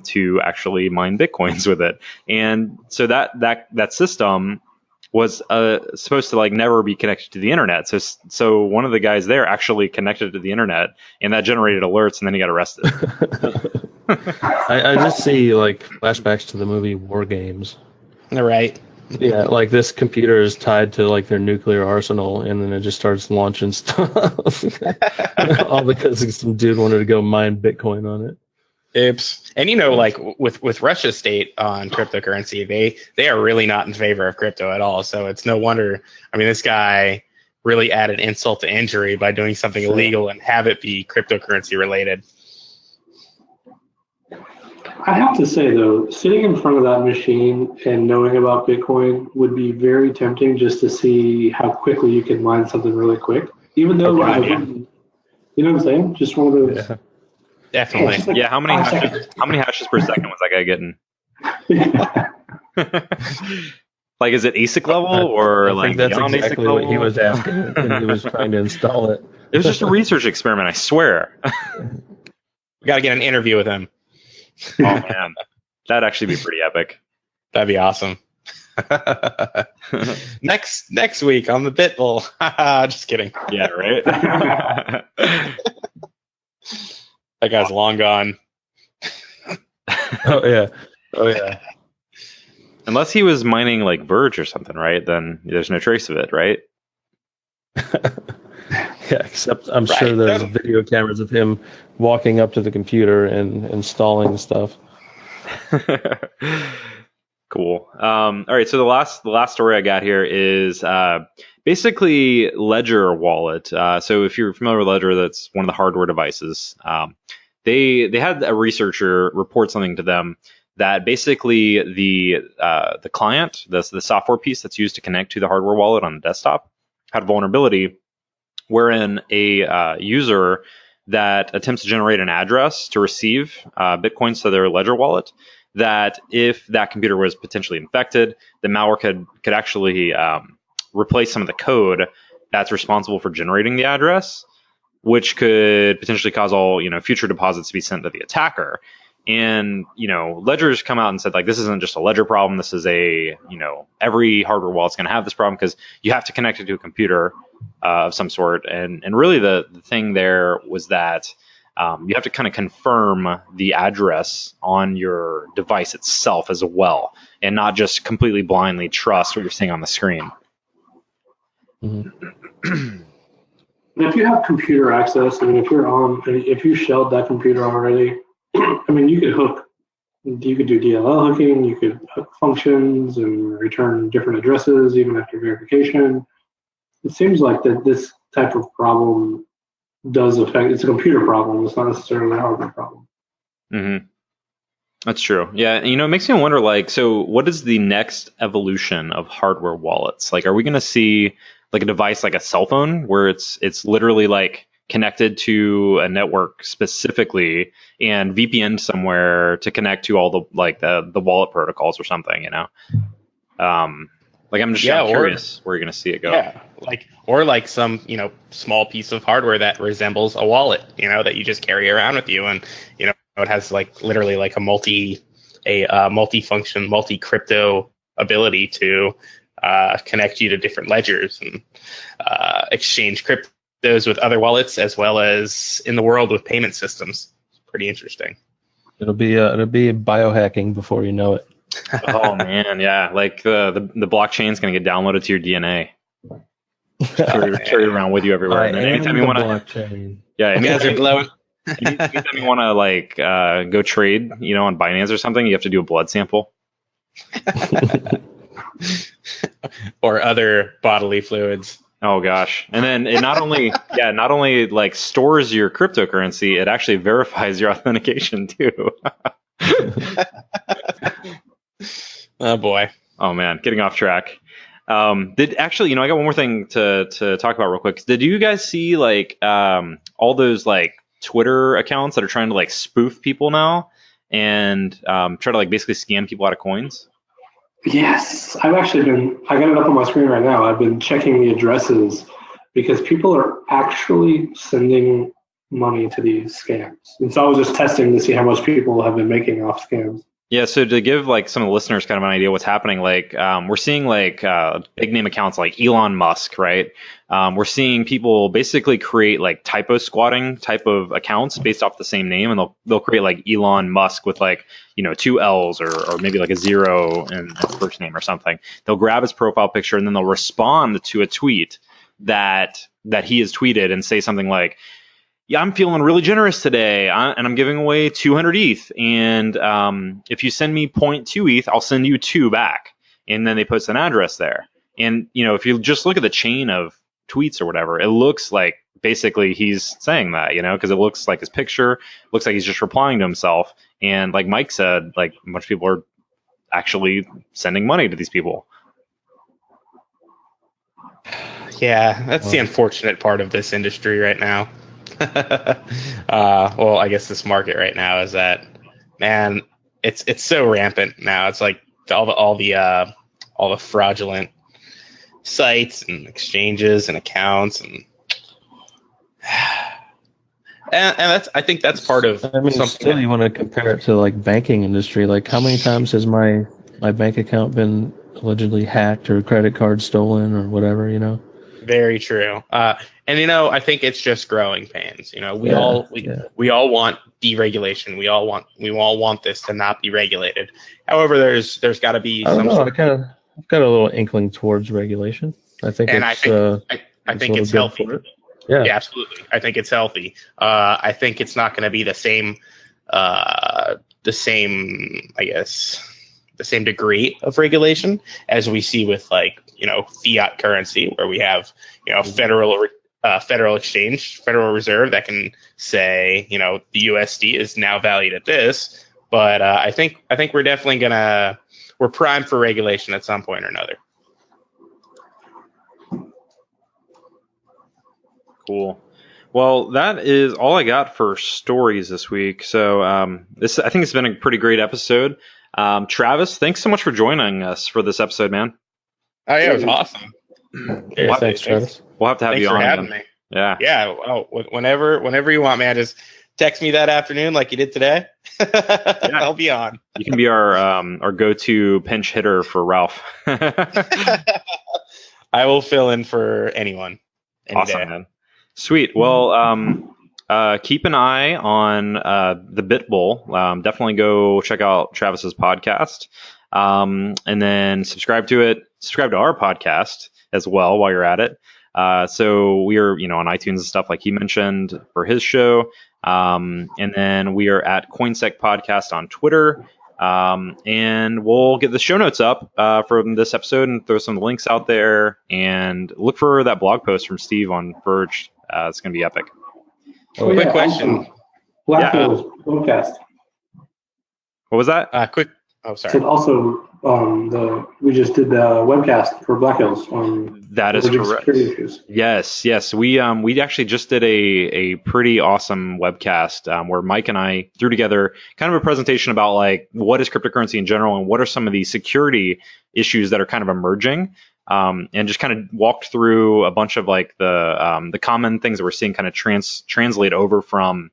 to actually mine Bitcoins with it. And so that system was supposed to like never be connected to the internet. So one of the guys there actually connected to the internet, and that generated alerts, and then he got arrested. I just see like flashbacks to the movie War Games. Right. Yeah, like this computer is tied to like their nuclear arsenal, and then it just starts launching stuff. All because some dude wanted to go mine Bitcoin on it. Oops. And like with Russia's state on cryptocurrency, they are really not in favor of crypto at all. So it's no wonder. I mean, this guy really added insult to injury by doing something illegal and have it be cryptocurrency related. I have to say, though, sitting in front of that machine and knowing about Bitcoin would be very tempting just to see how quickly you can mine something really quick. Even though, you know what I'm saying? Just one of those. Yeah. Definitely. Yeah, how many hashes per second was that guy getting? Like, is it ASIC level or I think that's exactly what he was asking when he was trying to install it. It was just a research experiment, I swear. We got to get an interview with him. Oh man, that'd actually be pretty epic. That'd be awesome. Next week on the Bitbull. Just kidding. Yeah, right. That guy's long gone. Oh yeah. Unless he was mining like Verge or something, right? Then there's no trace of it, right? Yeah, except I'm sure there's video cameras of him walking up to the computer and installing stuff. Cool. All right. So the last story I got here is basically Ledger wallet. So if you're familiar with Ledger, that's one of the hardware devices. They had a researcher report something to them that basically the client, the software piece that's used to connect to the hardware wallet on the desktop, had a vulnerability wherein a user that attempts to generate an address to receive Bitcoins to their Ledger wallet, that if that computer was potentially infected, the malware could actually replace some of the code that's responsible for generating the address, which could potentially cause all future deposits to be sent to the attacker. And Ledger's come out and said, like, this isn't just a Ledger problem. This is every hardware wallet's going to have this problem because you have to connect it to a computer of some sort. And really the thing there was that you have to kind of confirm the address on your device itself as well, and not just completely blindly trust what you're seeing on the screen. Mm-hmm. If you have computer access, if you shelled that computer already, you could do DLL hooking, you could hook functions and return different addresses even after verification. It seems like that this type of problem it's a computer problem. It's not necessarily a hardware problem. Mm-hmm. That's true. Yeah. And, it makes me wonder, like, so what is the next evolution of hardware wallets? Like, are we going to see like a device like a cell phone where it's literally like connected to a network specifically and VPN somewhere to connect to all the wallet protocols or something, Like, I'm just curious where you're going to see it go. Yeah, or some small piece of hardware that resembles a wallet, that you just carry around with you, and it has literally a multi-function, multi-crypto ability to connect you to different ledgers and exchange cryptos with other wallets, as well as in the world with payment systems. It's pretty interesting. It'll be biohacking before you know it. Oh man, yeah. Like the blockchain's going to get downloaded to your DNA. Carry it around with you everywhere. And anytime you want to, you guys are glowing. Anytime you want to go trade, on Binance or something, you have to do a blood sample. Or other bodily fluids. Oh gosh. And then it not only stores your cryptocurrency, it actually verifies your authentication too. Oh boy. Oh man, getting off track. I got one more thing to talk about real quick. Did you guys see all those Twitter accounts that are trying to spoof people now and try to basically scam people out of coins? Yes, I got it up on my screen right now. I've been checking the addresses because people are actually sending money to these scams. And so I was just testing to see how much people have been making off scams. Yeah, so to give some of the listeners kind of an idea what's happening, we're seeing big name accounts like Elon Musk, right? We're seeing people basically create typo squatting type of accounts based off the same name, and they'll create Elon Musk with two L's or maybe a zero in first name or something. They'll grab his profile picture and then they'll respond to a tweet that he has tweeted and say something like, yeah, I'm feeling really generous today, and I'm giving away 200 ETH. And if you send me 0.2 ETH, I'll send you 2 back. And then they post an address there. And if you just look at the chain of tweets or whatever, it looks like basically he's saying that, because it looks like his picture, looks like he's just replying to himself. And like Mike said, a bunch of people are actually sending money to these people. Yeah, that's the unfortunate part of this industry right now. Well, I guess this market right now is that, man, it's so rampant now. It's all the fraudulent sites and exchanges and accounts and that's, I think that's part of. Still, you want to compare it to banking industry? How many times has my bank account been allegedly hacked or credit card stolen or whatever? Very true. And I think it's just growing pains. We all want deregulation. We all want this to not be regulated. However, there's got to be I've got a little inkling towards regulation. I think it's healthy. Yeah, absolutely. I think it's healthy. I think it's not going to be the same, I guess, the same degree of regulation as we see with like, fiat currency, where we have, federal exchange, Federal Reserve that can say, the USD is now valued at this. But I think we're definitely we're primed for regulation at some point or another. Cool. Well, that is all I got for stories this week. So I think it's been a pretty great episode. Travis, thanks so much for joining us for this episode, man. Oh yeah, it was awesome. Yeah, thanks, Travis. We'll have to have Thanks you for on having again. me. Yeah. Yeah. Oh, whenever you want, man. Just text me that afternoon like you did today. I'll be on. You can be our go-to pinch hitter for Ralph. I will fill in for anyone. Awesome, man. Sweet. Well, keep an eye on the Bitbull. Definitely go check out Travis's podcast, and then subscribe to it. Subscribe to our podcast as well while you're at it. So we are, on iTunes and stuff like he mentioned for his show. And then we are at CoinSec Podcast on Twitter. And we'll get the show notes up from this episode and throw some links out there. And look for that blog post from Steve on Verge. It's going to be epic. Quick question. Black Hills podcast. What was that? Quick. Oh, sorry. So also, we just did the webcast for Black Hills on That is correct. security issues. Yes. We actually just did a pretty awesome webcast where Mike and I threw together kind of a presentation about like what is cryptocurrency in general and what are some of the security issues that are kind of emerging, and just kind of walked through a bunch of like the common things that we're seeing kind of translate over from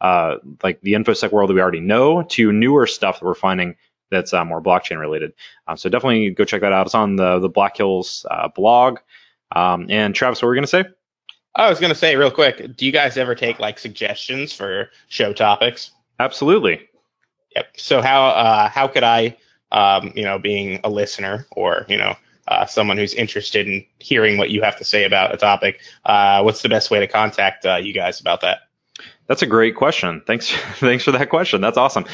like the InfoSec world that we already know to newer stuff that we're finding that's more blockchain related. So definitely go check that out. It's on the Black Hills blog. And Travis, what were we going to say? I was going to say real quick, do you guys ever take like suggestions for show topics? Absolutely. Yep. So how could I, being a listener or, someone who's interested in hearing what you have to say about a topic, what's the best way to contact you guys about that? That's a great question. Thanks for that question. That's awesome.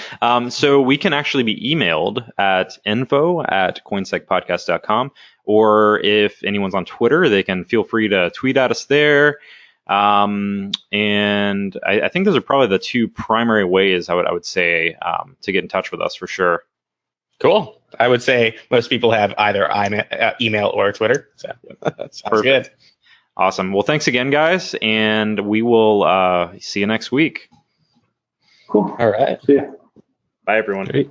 So we can actually be emailed at info@coinsecpodcast.com, or if anyone's on Twitter, they can feel free to tweet at us there. And I think those are probably the two primary ways I would say to get in touch with us for sure. Cool. I would say most people have either email or Twitter. So sounds good. Awesome. Well, thanks again, guys, and we will see you next week. Cool. All right. See ya. Bye, everyone. Great.